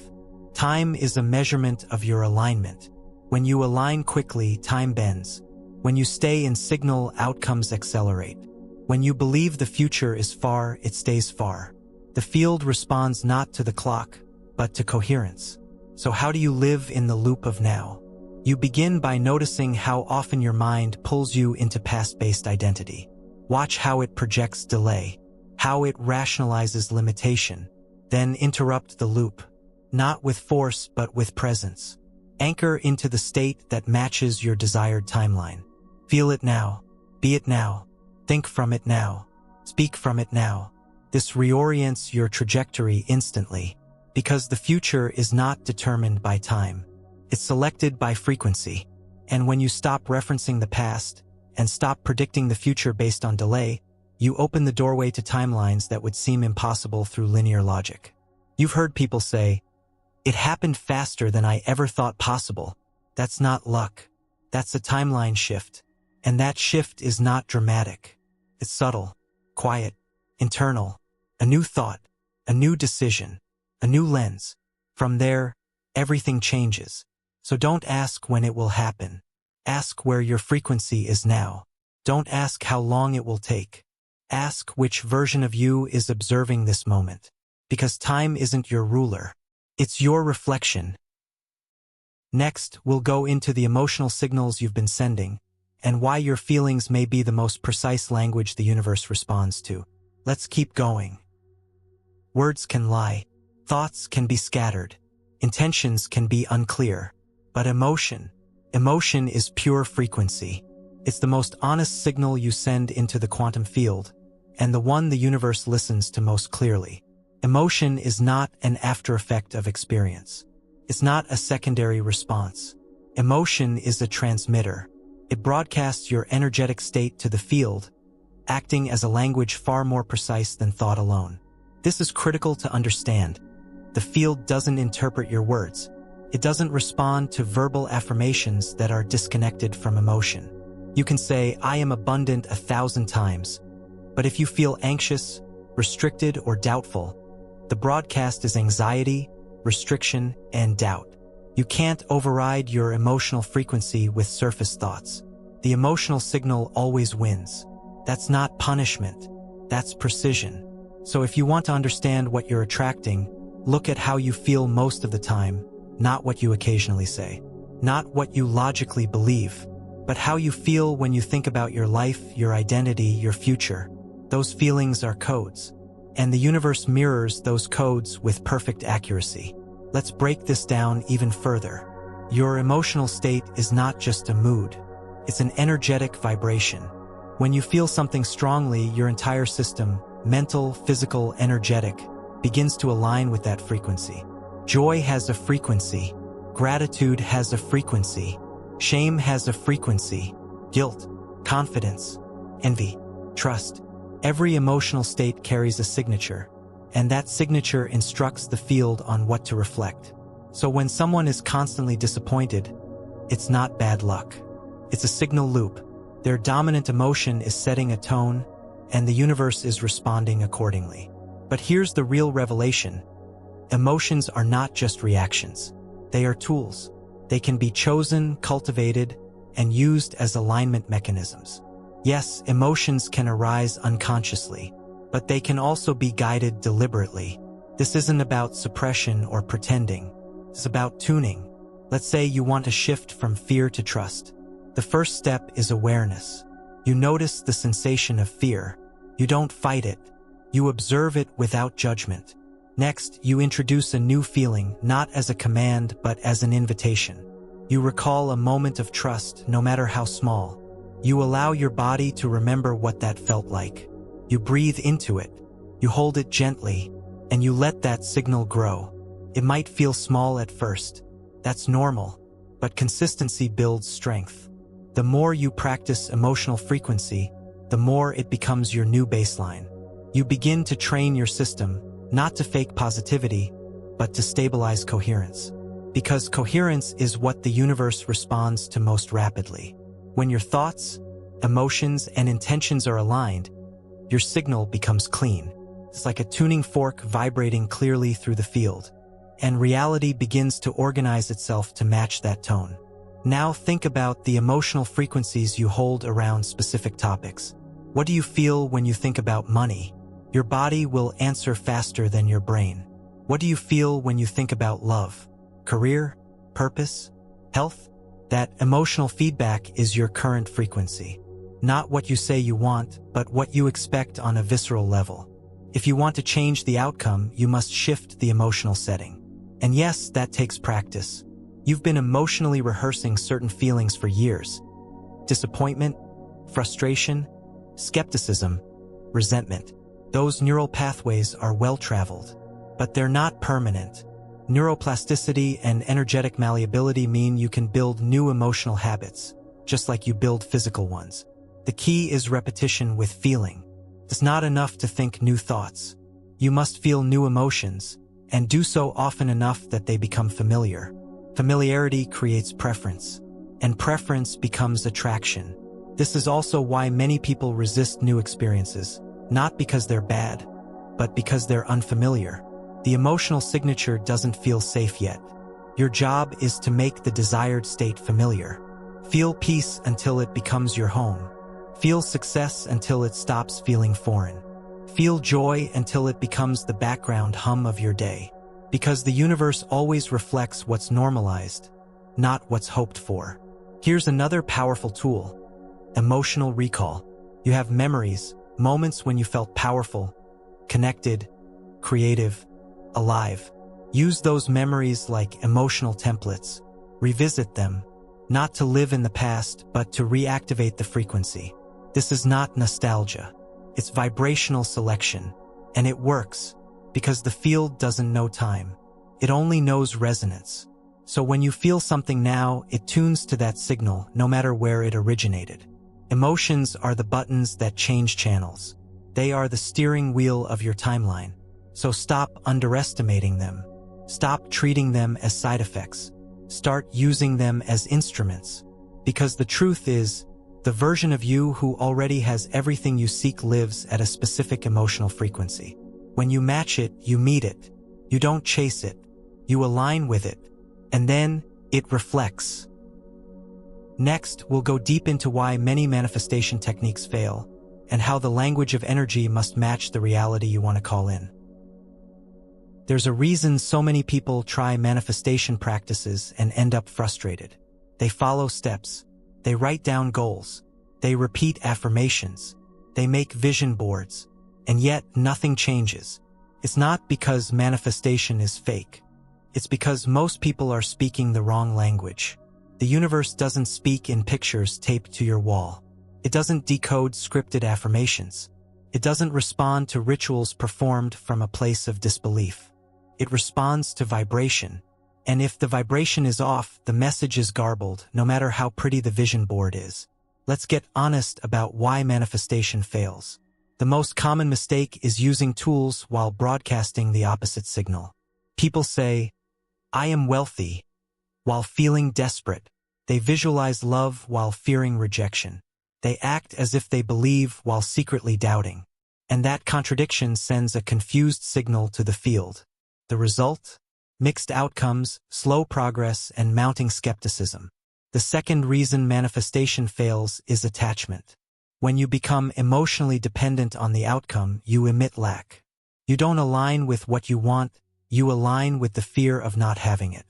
A: Time is a measurement of your alignment. When you align quickly, time bends. When you stay in signal, outcomes accelerate. When you believe the future is far, it stays far. The field responds not to the clock, but to coherence. So how do you live in the loop of now? You begin by noticing how often your mind pulls you into past-based identity. Watch how it projects delay, how it rationalizes limitation. Then interrupt the loop, not with force but with presence. Anchor into the state that matches your desired timeline. Feel it now, be it now, think from it now, speak from it now. This reorients your trajectory instantly, because the future is not determined by time. It's selected by frequency. And when you stop referencing the past and stop predicting the future based on delay, you open the doorway to timelines that would seem impossible through linear logic. You've heard people say, "It happened faster than I ever thought possible." That's not luck. That's a timeline shift. And that shift is not dramatic. It's subtle, quiet, internal. A new thought, a new decision, a new lens. From there, everything changes. So don't ask when it will happen. Ask where your frequency is now. Don't ask how long it will take. Ask which version of you is observing this moment. Because time isn't your ruler. It's your reflection. Next, we'll go into the emotional signals you've been sending, and why your feelings may be the most precise language the universe responds to. Let's keep going. Words can lie. Thoughts can be scattered. Intentions can be unclear. But emotion is pure frequency. It's the most honest signal you send into the quantum field, and the one the universe listens to most clearly. Emotion is not an after effect of experience. It's not a secondary response. Emotion is a transmitter. It broadcasts your energetic state to the field, acting as a language far more precise than thought alone. This is critical to understand. The field doesn't interpret your words. It doesn't respond to verbal affirmations that are disconnected from emotion. You can say, I am abundant 1,000 times. But if you feel anxious, restricted, or doubtful, the broadcast is anxiety, restriction, and doubt. You can't override your emotional frequency with surface thoughts. The emotional signal always wins. That's not punishment. That's precision. So if you want to understand what you're attracting, look at how you feel most of the time, not what you occasionally say. Not what you logically believe, but how you feel when you think about your life, your identity, your future. Those feelings are codes, and the universe mirrors those codes with perfect accuracy. Let's break this down even further. Your emotional state is not just a mood. It's an energetic vibration. When you feel something strongly, your entire system, mental, physical, energetic, begins to align with that frequency. Joy has a frequency. Gratitude has a frequency. Shame has a frequency. Guilt, confidence, envy, trust. Every emotional state carries a signature, and that signature instructs the field on what to reflect. So when someone is constantly disappointed, it's not bad luck. It's a signal loop. Their dominant emotion is setting a tone, and the universe is responding accordingly. But here's the real revelation. Emotions are not just reactions. They are tools. They can be chosen, cultivated, and used as alignment mechanisms. Yes, emotions can arise unconsciously, but they can also be guided deliberately. This isn't about suppression or pretending. It's about tuning. Let's say you want to shift from fear to trust. The first step is awareness. You notice the sensation of fear. You don't fight it. You observe it without judgment. Next, you introduce a new feeling, not as a command, but as an invitation. You recall a moment of trust, no matter how small. You allow your body to remember what that felt like. You breathe into it. You hold it gently, and you let that signal grow. It might feel small at first. That's normal, but consistency builds strength. The more you practice emotional frequency, the more it becomes your new baseline. You begin to train your system, not to fake positivity, but to stabilize coherence. Because coherence is what the universe responds to most rapidly. When your thoughts, emotions, and intentions are aligned, your signal becomes clean. It's like a tuning fork vibrating clearly through the field, and reality begins to organize itself to match that tone. Now think about the emotional frequencies you hold around specific topics. What do you feel when you think about money? Your body will answer faster than your brain. What do you feel when you think about love, career, purpose, health? That emotional feedback is your current frequency. Not what you say you want, but what you expect on a visceral level. If you want to change the outcome, you must shift the emotional setting. And yes, that takes practice. You've been emotionally rehearsing certain feelings for years. Disappointment, frustration, skepticism, resentment. Those neural pathways are well-traveled, but they're not permanent. Neuroplasticity and energetic malleability mean you can build new emotional habits, just like you build physical ones. The key is repetition with feeling. It's not enough to think new thoughts. You must feel new emotions, and do so often enough that they become familiar. Familiarity creates preference, and preference becomes attraction. This is also why many people resist new experiences, not because they're bad, but because they're unfamiliar. The emotional signature doesn't feel safe yet. Your job is to make the desired state familiar. Feel peace until it becomes your home. Feel success until it stops feeling foreign. Feel joy until it becomes the background hum of your day. Because the universe always reflects what's normalized, not what's hoped for. Here's another powerful tool: emotional recall. You have memories, moments when you felt powerful, connected, creative, alive. Use those memories like emotional templates. Revisit them, not to live in the past, but to reactivate the frequency. This is not nostalgia. It's vibrational selection, and it works because the field doesn't know time. It only knows resonance. So when you feel something now, it tunes to that signal, no matter where it originated. Emotions are the buttons that change channels. They are the steering wheel of your timeline. So stop underestimating them. Stop treating them as side effects. Start using them as instruments. Because the truth is, The version of you who already has everything you seek lives at a specific emotional frequency. When you match it, you meet it. You don't chase it. You align with it. And then it reflects. Next, we'll go deep into why many manifestation techniques fail, and how the language of energy must match the reality you want to call in. There's a reason so many people try manifestation practices and end up frustrated. They follow steps. They write down goals. They repeat affirmations. They make vision boards. And yet, nothing changes. It's not because manifestation is fake. It's because most people are speaking the wrong language. The universe doesn't speak in pictures taped to your wall. It doesn't decode scripted affirmations. It doesn't respond to rituals performed from a place of disbelief. It responds to vibration. And if the vibration is off, the message is garbled, no matter how pretty the vision board is. Let's get honest about why manifestation fails. The most common mistake is using tools while broadcasting the opposite signal. People say, "I am wealthy," while feeling desperate. They visualize love while fearing rejection. They act as if they believe while secretly doubting. And that contradiction sends a confused signal to the field. The result? Mixed outcomes, slow progress, and mounting skepticism. The second reason manifestation fails is attachment. When you become emotionally dependent on the outcome, you emit lack. You don't align with what you want, you align with the fear of not having it.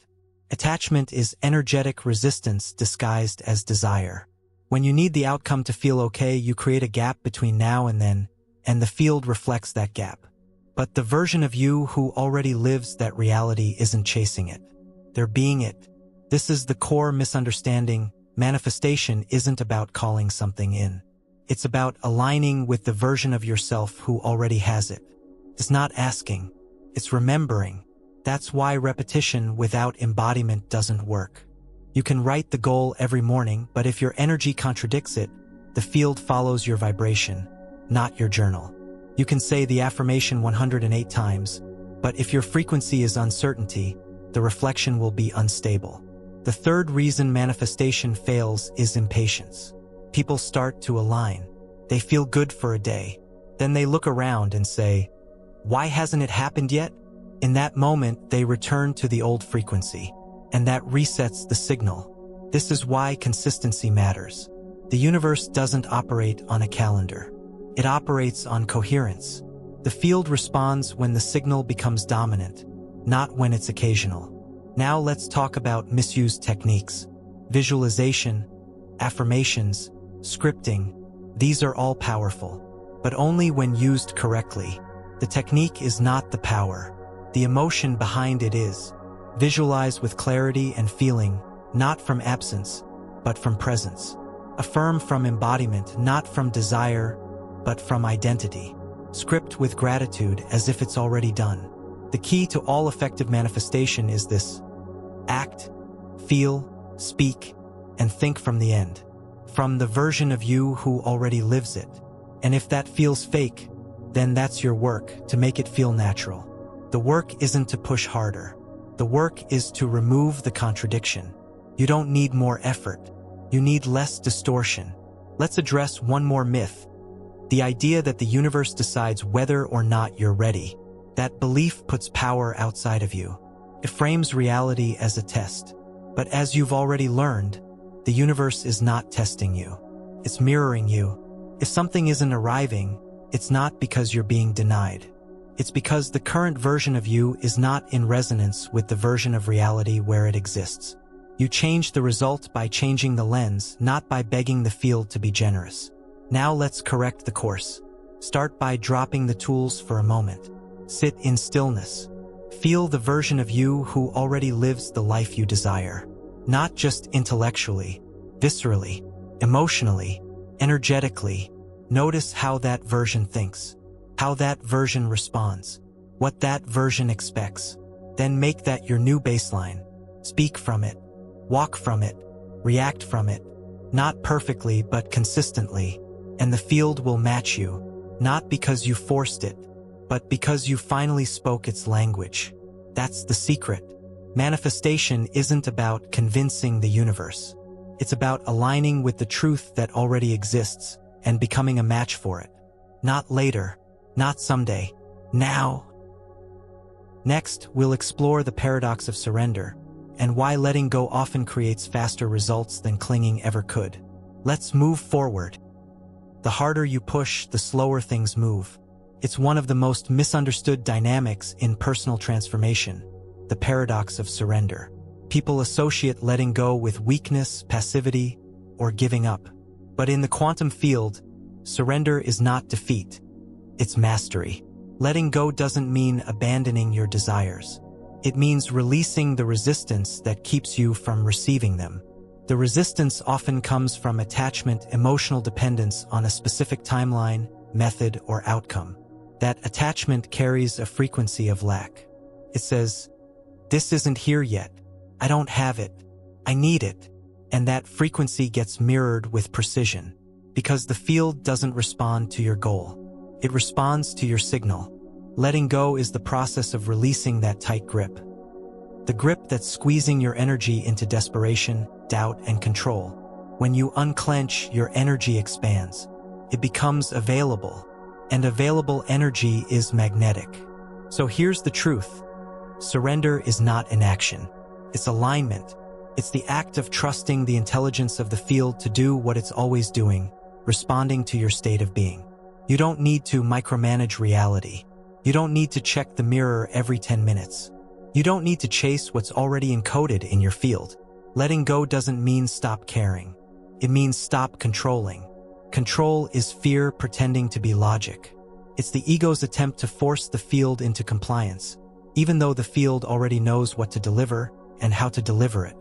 A: Attachment is energetic resistance disguised as desire. When you need the outcome to feel okay, you create a gap between now and then, and the field reflects that gap. But the version of you who already lives that reality isn't chasing it. They're being it. This is the core misunderstanding. Manifestation isn't about calling something in. It's about aligning with the version of yourself who already has it. It's not asking. It's remembering. That's why repetition without embodiment doesn't work. You can write the goal every morning, but if your energy contradicts it, the field follows your vibration, not your journal. You can say the affirmation 108 times, but if your frequency is uncertainty, the reflection will be unstable. The third reason manifestation fails is impatience. People start to align. They feel good for a day. Then they look around and say, "Why hasn't it happened yet?" In that moment, they return to the old frequency, and that resets the signal. This is why consistency matters. The universe doesn't operate on a calendar. It operates on coherence. The field responds when the signal becomes dominant, not when it's occasional. Now let's talk about misused techniques. Visualization, affirmations, scripting. These are all powerful, but only when used correctly. The technique is not the power. The emotion behind it is. Visualize with clarity and feeling, not from absence, but from presence. Affirm from embodiment, not from desire, but from identity. Script with gratitude as if it's already done. The key to all effective manifestation is this: act, feel, speak, and think from the end. From the version of you who already lives it. And if that feels fake, then that's your work, to make it feel natural. The work isn't to push harder. The work is to remove the contradiction. You don't need more effort. You need less distortion. Let's address one more myth. The idea that the universe decides whether or not you're ready. That belief puts power outside of you. It frames reality as a test. But as you've already learned, the universe is not testing you. It's mirroring you. If something isn't arriving, it's not because you're being denied. It's because the current version of you is not in resonance with the version of reality where it exists. You change the result by changing the lens, not by begging the field to be generous. Now let's correct the course. Start by dropping the tools for a moment. Sit in stillness. Feel the version of you who already lives the life you desire. Not just intellectually, viscerally, emotionally, energetically. Notice how that version thinks, how that version responds, what that version expects. Then make that your new baseline. Speak from it, walk from it, react from it. Not perfectly, but consistently. And the field will match you, not because you forced it, but because you finally spoke its language. That's the secret. Manifestation isn't about convincing the universe. It's about aligning with the truth that already exists and becoming a match for it. Not later, not someday, now. Next, we'll explore the paradox of surrender and why letting go often creates faster results than clinging ever could. Let's move forward. The harder you push, the slower things move. It's one of the most misunderstood dynamics in personal transformation, the paradox of surrender. People associate letting go with weakness, passivity, or giving up. But in the quantum field, surrender is not defeat. It's mastery. Letting go doesn't mean abandoning your desires. It means releasing the resistance that keeps you from receiving them. The resistance often comes from attachment, emotional dependence on a specific timeline, method, or outcome. That attachment carries a frequency of lack. It says, "This isn't here yet. I don't have it. I need it." And that frequency gets mirrored with precision, because the field doesn't respond to your goal. It responds to your signal. Letting go is the process of releasing that tight grip. The grip that's squeezing your energy into desperation, doubt, and control. When you unclench, your energy expands. It becomes available, and available energy is magnetic. So here's the truth. Surrender is not inaction. It's alignment. It's the act of trusting the intelligence of the field to do what it's always doing, responding to your state of being. You don't need to micromanage reality. You don't need to check the mirror every 10 minutes. You don't need to chase what's already encoded in your field. Letting go doesn't mean stop caring. It means stop controlling. Control is fear pretending to be logic. It's the ego's attempt to force the field into compliance, even though the field already knows what to deliver and how to deliver it.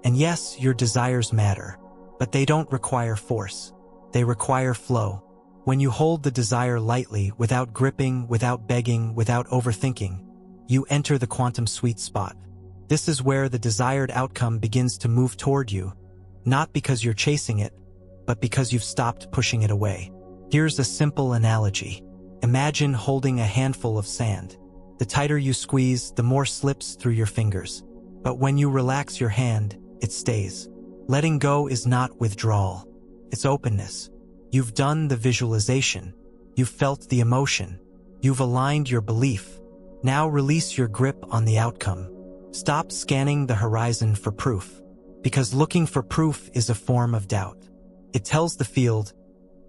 A: And yes, your desires matter, but they don't require force. They require flow. When you hold the desire lightly, without gripping, without begging, without overthinking, you enter the quantum sweet spot. This is where the desired outcome begins to move toward you, not because you're chasing it, but because you've stopped pushing it away. Here's a simple analogy. Imagine holding a handful of sand. The tighter you squeeze, the more slips through your fingers. But when you relax your hand, it stays. Letting go is not withdrawal. It's openness. You've done the visualization. You've felt the emotion. You've aligned your belief. Now release your grip on the outcome. Stop scanning the horizon for proof, because looking for proof is a form of doubt. It tells the field,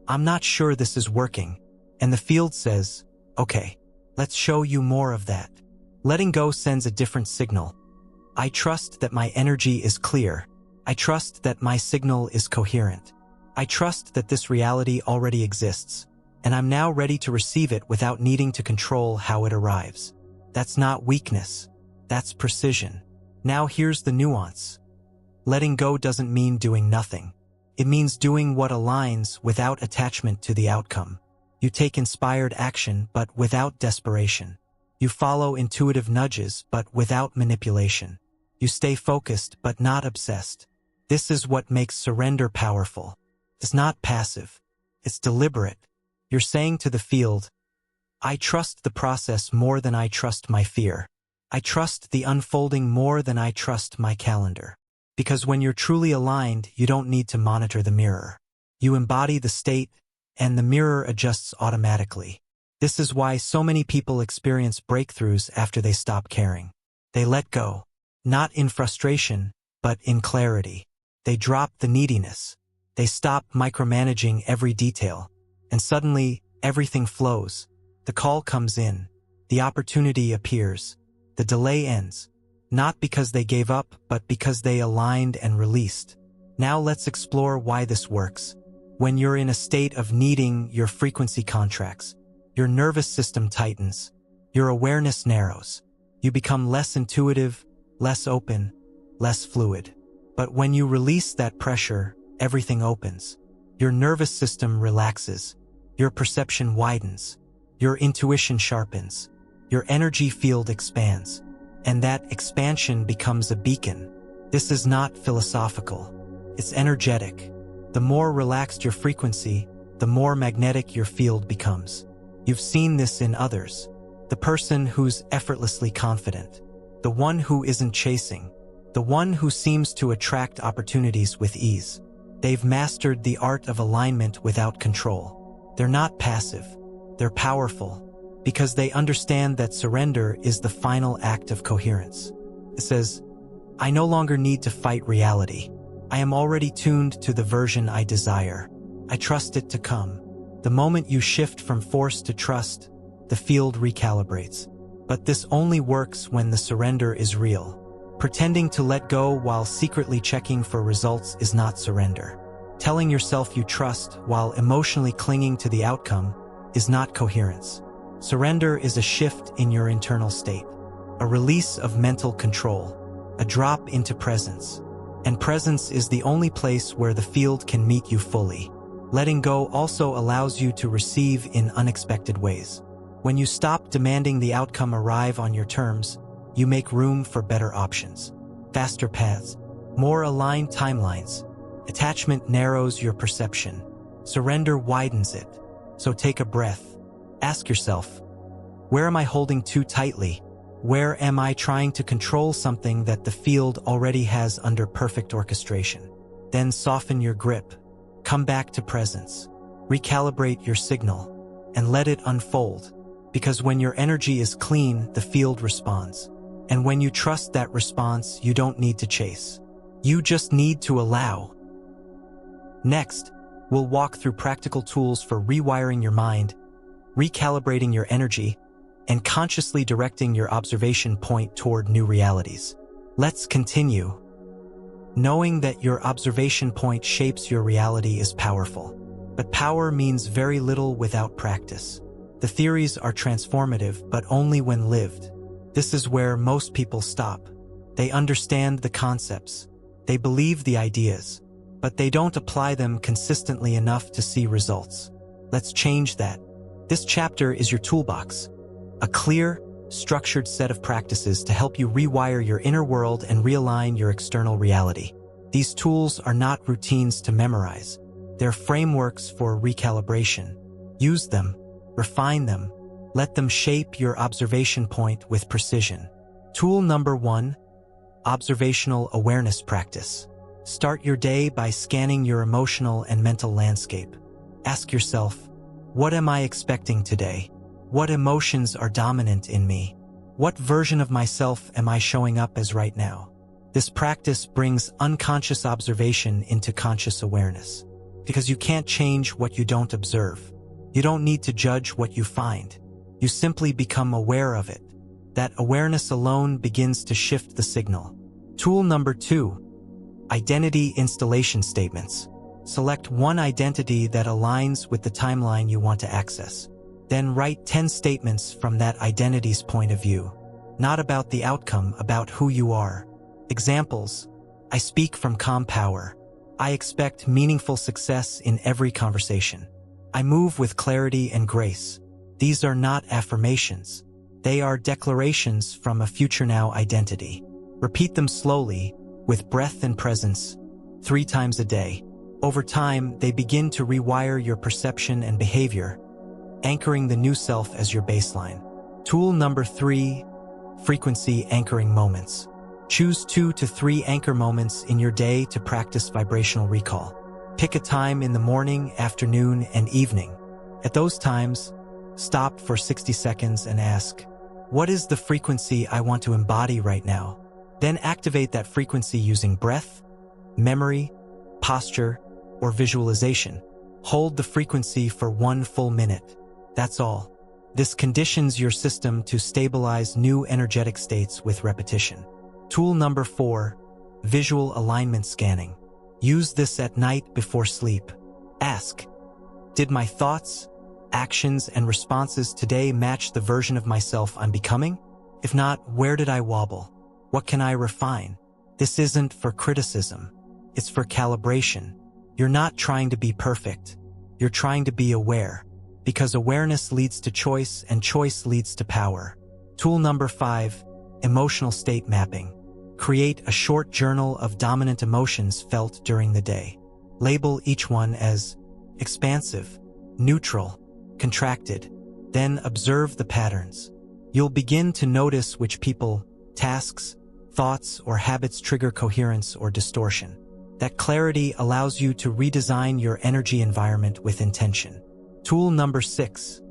A: "I'm not sure this is working." And the field says, "Okay, let's show you more of that." Letting go sends a different signal. I trust that my energy is clear. I trust that my signal is coherent. I trust that this reality already exists, and I'm now ready to receive it without needing to control how it arrives. That's not weakness. That's precision. Now here's the nuance. Letting go doesn't mean doing nothing. It means doing what aligns without attachment to the outcome. You take inspired action, but without desperation. You follow intuitive nudges, but without manipulation. You stay focused, but not obsessed. This is what makes surrender powerful. It's not passive. It's deliberate. You're saying to the field, "I trust the process more than I trust my fear. I trust the unfolding more than I trust my calendar." Because when you're truly aligned, you don't need to monitor the mirror. You embody the state, and the mirror adjusts automatically. This is why so many people experience breakthroughs after they stop caring. They let go, not in frustration, but in clarity. They drop the neediness. They stop micromanaging every detail. And suddenly, everything flows. The call comes in. The opportunity appears. The delay ends. Not because they gave up, but because they aligned and released. Now let's explore why this works. When you're in a state of needing, your frequency contracts. Your nervous system tightens. Your awareness narrows. You become less intuitive, less open, less fluid. But when you release that pressure, everything opens. Your nervous system relaxes. Your perception widens. Your intuition sharpens. Your energy field expands. And that expansion becomes a beacon. This is not philosophical. It's energetic. The more relaxed your frequency, the more magnetic your field becomes. You've seen this in others. The person who's effortlessly confident. The one who isn't chasing. the one who seems to attract opportunities with ease. They've mastered the art of alignment without control. They're not passive, they're powerful, because they understand that surrender is the final act of coherence. It says, I no longer need to fight reality. I am already tuned to the version I desire. I trust it to come. The moment you shift from force to trust, the field recalibrates. But this only works when the surrender is real. Pretending to let go while secretly checking for results is not surrender. Telling yourself you trust while emotionally clinging to the outcome is not coherence. Surrender is a shift in your internal state, a release of mental control, a drop into presence. And presence is the only place where the field can meet you fully. Letting go also allows you to receive in unexpected ways. When you stop demanding the outcome arrive on your terms, you make room for better options, faster paths, more aligned timelines. Attachment narrows your perception. Surrender widens it. So take a breath. Ask yourself, where am I holding too tightly? Where am I trying to control something that the field already has under perfect orchestration? Then soften your grip. Come back to presence. Recalibrate your signal and let it unfold. Because when your energy is clean, the field responds. And when you trust that response, you don't need to chase. You just need to allow. Next, we'll walk through practical tools for rewiring your mind, recalibrating your energy, and consciously directing your observation point toward new realities. Let's continue. Knowing that your observation point shapes your reality is powerful. But power means very little without practice. The theories are transformative, but only when lived. This is where most people stop. They understand the concepts. They believe the ideas, but they don't apply them consistently enough to see results. Let's change that. This chapter is your toolbox. A clear, structured set of practices to help you rewire your inner world and realign your external reality. These tools are not routines to memorize. They're frameworks for recalibration. Use them, refine them, let them shape your observation point with precision. Tool number 1, observational awareness practice. Start your day by scanning your emotional and mental landscape. Ask yourself, what am I expecting today? What emotions are dominant in me? What version of myself am I showing up as right now? This practice brings unconscious observation into conscious awareness. Because you can't change what you don't observe. You don't need to judge what you find. You simply become aware of it. That awareness alone begins to shift the signal. Tool number 2, identity installation statements. Select one identity that aligns with the timeline you want to access. Then write 10 statements from that identity's point of view. Not about the outcome, about who you are. Examples: I speak from calm power. I expect meaningful success in every conversation. I move with clarity and grace. These are not affirmations. They are declarations from a future now identity. Repeat them slowly, with breath and presence, 3 times a day. Over time, they begin to rewire your perception and behavior, anchoring the new self as your baseline. Tool number 3, frequency anchoring moments. Choose 2 to 3 anchor moments in your day to practice vibrational recall. Pick a time in the morning, afternoon, and evening. At those times, stop for 60 seconds and ask, what is the frequency I want to embody right now? Then activate that frequency using breath, memory, posture, or visualization. Hold the frequency for 1 full minute. That's all. This conditions your system to stabilize new energetic states with repetition. Tool number 4, visual alignment scanning. Use this at night before sleep. Ask, did my thoughts, actions, and responses today match the version of myself I'm becoming? If not, where did I wobble? What can I refine? This isn't for criticism. It's for calibration. You're not trying to be perfect. You're trying to be aware. Because awareness leads to choice, and choice leads to power. Tool number 5, emotional state mapping. Create a short journal of dominant emotions felt during the day. Label each one as expansive, neutral, contracted. Then observe the patterns. You'll begin to notice which people, tasks, thoughts or habits trigger coherence or distortion. That clarity allows you to redesign your energy environment with intention. Tool number 6.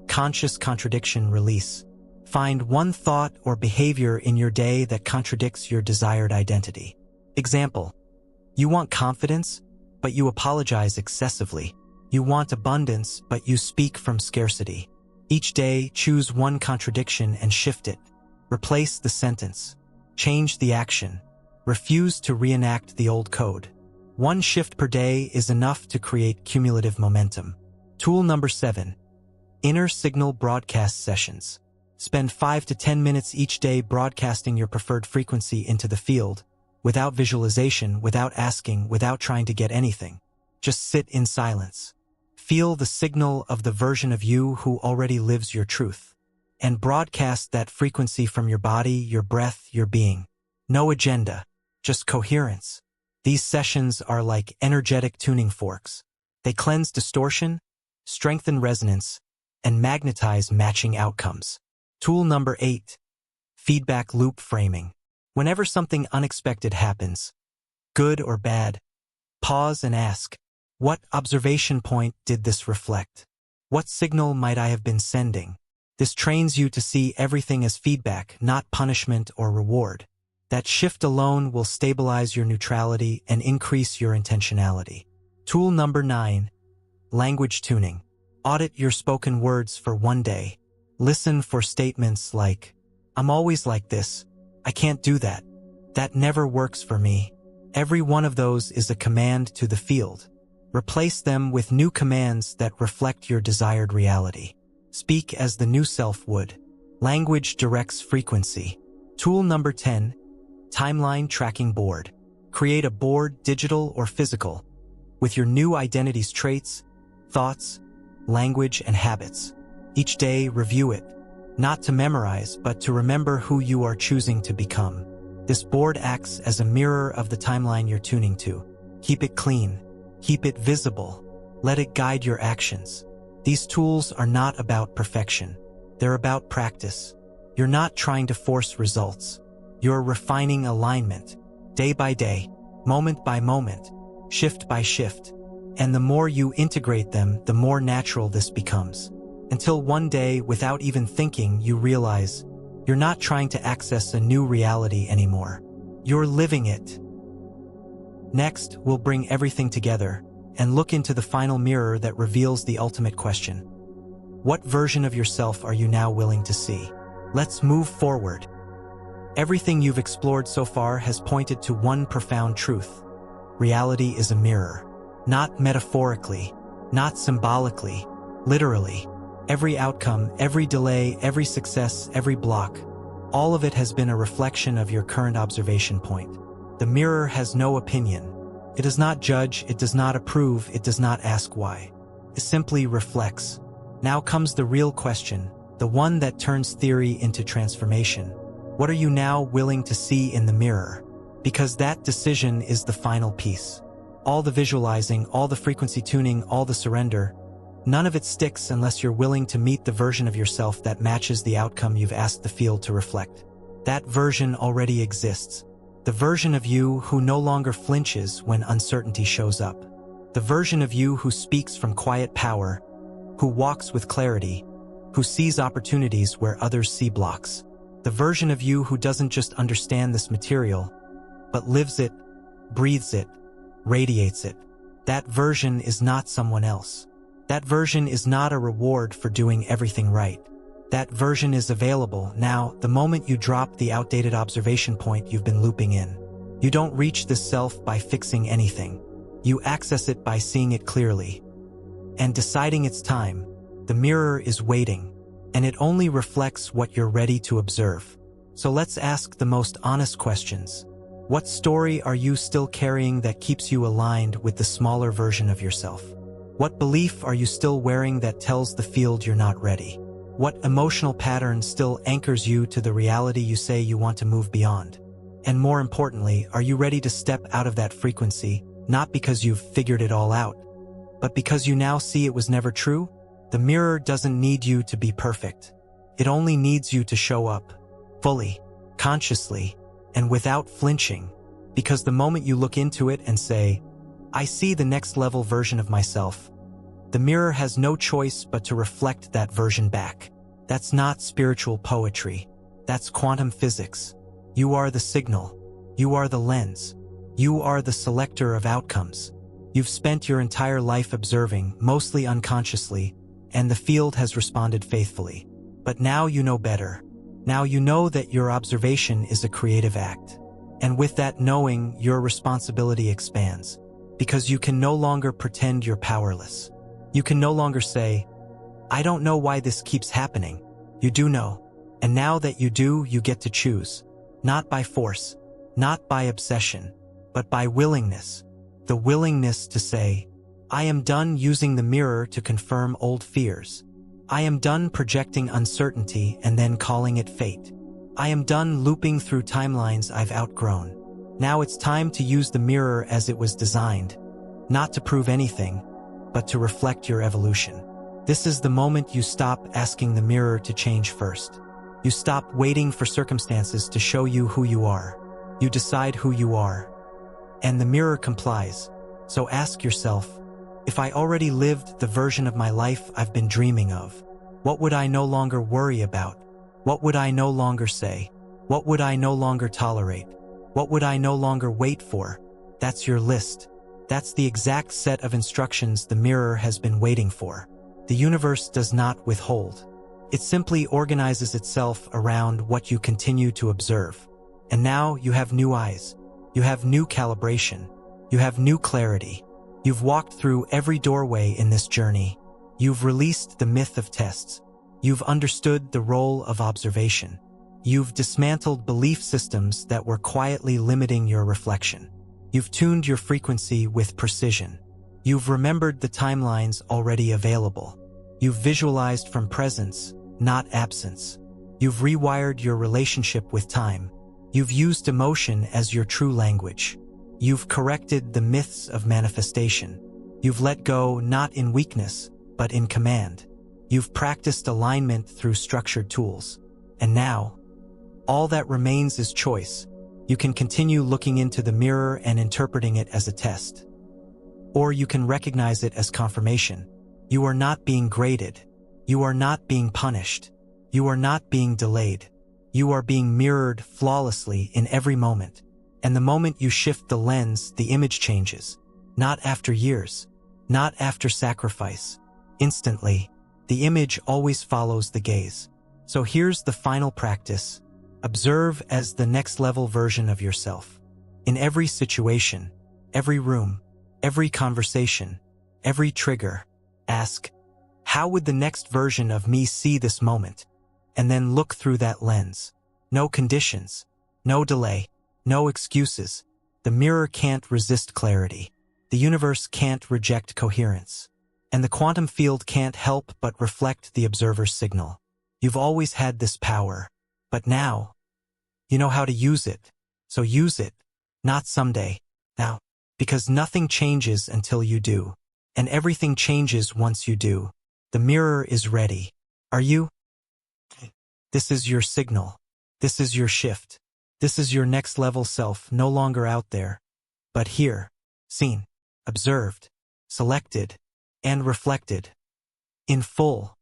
A: Conscious contradiction release. Find one thought or behavior in your day that contradicts your desired identity. Example: you want confidence, but you apologize excessively. You want abundance, but you speak from scarcity. Each day, choose one contradiction and shift it. Replace the sentence. Change the action. Refuse to reenact the old code. One shift per day is enough to create cumulative momentum. Tool number 7. Inner signal broadcast sessions. Spend 5 to 10 minutes each day broadcasting your preferred frequency into the field, without visualization, without asking, without trying to get anything. Just sit in silence. Feel the signal of the version of you who already lives your truth, and broadcast that frequency from your body, your breath, your being. No agenda, just coherence. These sessions are like energetic tuning forks. They cleanse distortion, strengthen resonance, and magnetize matching outcomes. Tool number 8. Feedback loop framing. Whenever something unexpected happens, good or bad, pause and ask, what observation point did this reflect? What signal might I have been sending? This trains you to see everything as feedback, not punishment or reward. That shift alone will stabilize your neutrality and increase your intentionality. Tool number 9. Language tuning. Audit your spoken words for one day. Listen for statements like, I'm always like this. I can't do that. That never works for me. Every one of those is a command to the field. Replace them with new commands that reflect your desired reality. Speak as the new self would. Language directs frequency. Tool number 10. Timeline tracking board. Create a board, digital or physical, with your new identity's traits, thoughts, language, and habits. Each day, review it, not to memorize, but to remember who you are choosing to become. This board acts as a mirror of the timeline you're tuning to. Keep it clean. Keep it visible. Let it guide your actions. These tools are not about perfection. They're about practice. You're not trying to force results. You're refining alignment, day by day, moment by moment, shift by shift. And the more you integrate them, the more natural this becomes. Until one day, without even thinking, you realize you're not trying to access a new reality anymore. You're living it. Next, we'll bring everything together and look into the final mirror that reveals the ultimate question. What version of yourself are you now willing to see? Let's move forward. Everything you've explored so far has pointed to one profound truth. Reality is a mirror. Not metaphorically, not symbolically, literally. Every outcome, every delay, every success, every block, all of it has been a reflection of your current observation point. The mirror has no opinion. It does not judge, it does not approve, it does not ask why. It simply reflects. Now comes the real question, the one that turns theory into transformation. What are you now willing to see in the mirror? Because that decision is the final piece. All the visualizing, all the frequency tuning, all the surrender, none of it sticks unless you're willing to meet the version of yourself that matches the outcome you've asked the field to reflect. That version already exists. The version of you who no longer flinches when uncertainty shows up. The version of you who speaks from quiet power, who walks with clarity, who sees opportunities where others see blocks. The version of you who doesn't just understand this material, but lives it, breathes it, radiates it. That version is not someone else. That version is not a reward for doing everything right. That version is available now the moment you drop the outdated observation point you've been looping in. You don't reach this self by fixing anything. You access it by seeing it clearly. And deciding it's time. The mirror is waiting, and it only reflects what you're ready to observe. So let's ask the most honest questions. What story are you still carrying that keeps you aligned with the smaller version of yourself? What belief are you still wearing that tells the field you're not ready? What emotional pattern still anchors you to the reality you say you want to move beyond? And more importantly, are you ready to step out of that frequency, not because you've figured it all out, but because you now see it was never true? The mirror doesn't need you to be perfect. It only needs you to show up, fully, consciously, and without flinching, because the moment you look into it and say, "I see the next level version of myself," the mirror has no choice but to reflect that version back. That's not spiritual poetry. That's quantum physics. You are the signal. You are the lens. You are the selector of outcomes. You've spent your entire life observing, mostly unconsciously, and the field has responded faithfully. But now you know better. Now you know that your observation is a creative act. And with that knowing, your responsibility expands, because you can no longer pretend you're powerless. You can no longer say, "I don't know why this keeps happening." You do know. And now that you do, you get to choose. Not by force, not by obsession, but by willingness. The willingness to say, "I am done using the mirror to confirm old fears. I am done projecting uncertainty and then calling it fate. I am done looping through timelines I've outgrown. Now it's time to use the mirror as it was designed, not to prove anything, but to reflect your evolution." This is the moment you stop asking the mirror to change first. You stop waiting for circumstances to show you who you are. You decide who you are. And the mirror complies. So ask yourself, if I already lived the version of my life I've been dreaming of, what would I no longer worry about? What would I no longer say? What would I no longer tolerate? What would I no longer wait for? That's your list. That's the exact set of instructions the mirror has been waiting for. The universe does not withhold. It simply organizes itself around what you continue to observe. And now you have new eyes. You have new calibration. You have new clarity. You've walked through every doorway in this journey. You've released the myth of tests. You've understood the role of observation. You've dismantled belief systems that were quietly limiting your reflection. You've tuned your frequency with precision. You've remembered the timelines already available. You've visualized from presence, not absence. You've rewired your relationship with time. You've used emotion as your true language. You've corrected the myths of manifestation. You've let go not in weakness, but in command. You've practiced alignment through structured tools. And now, all that remains is choice. You can continue looking into the mirror and interpreting it as a test. Or you can recognize it as confirmation. You are not being graded. You are not being punished. You are not being delayed. You are being mirrored flawlessly in every moment. And the moment you shift the lens, the image changes. Not after years. Not after sacrifice. Instantly. The image always follows the gaze. So here's the final practice. Observe as the next level version of yourself. In every situation, every room, every conversation, every trigger, ask, how would the next version of me see this moment? And then look through that lens. No conditions, no delay, no excuses. The mirror can't resist clarity. The universe can't reject coherence. And the quantum field can't help but reflect the observer's signal. You've always had this power. But now, you know how to use it. So use it. Not someday. Now. Because nothing changes until you do. And everything changes once you do. The mirror is ready. Are you? This is your signal. This is your shift. This is your next level self, no longer out there, but here, seen, observed, selected, and reflected. In full.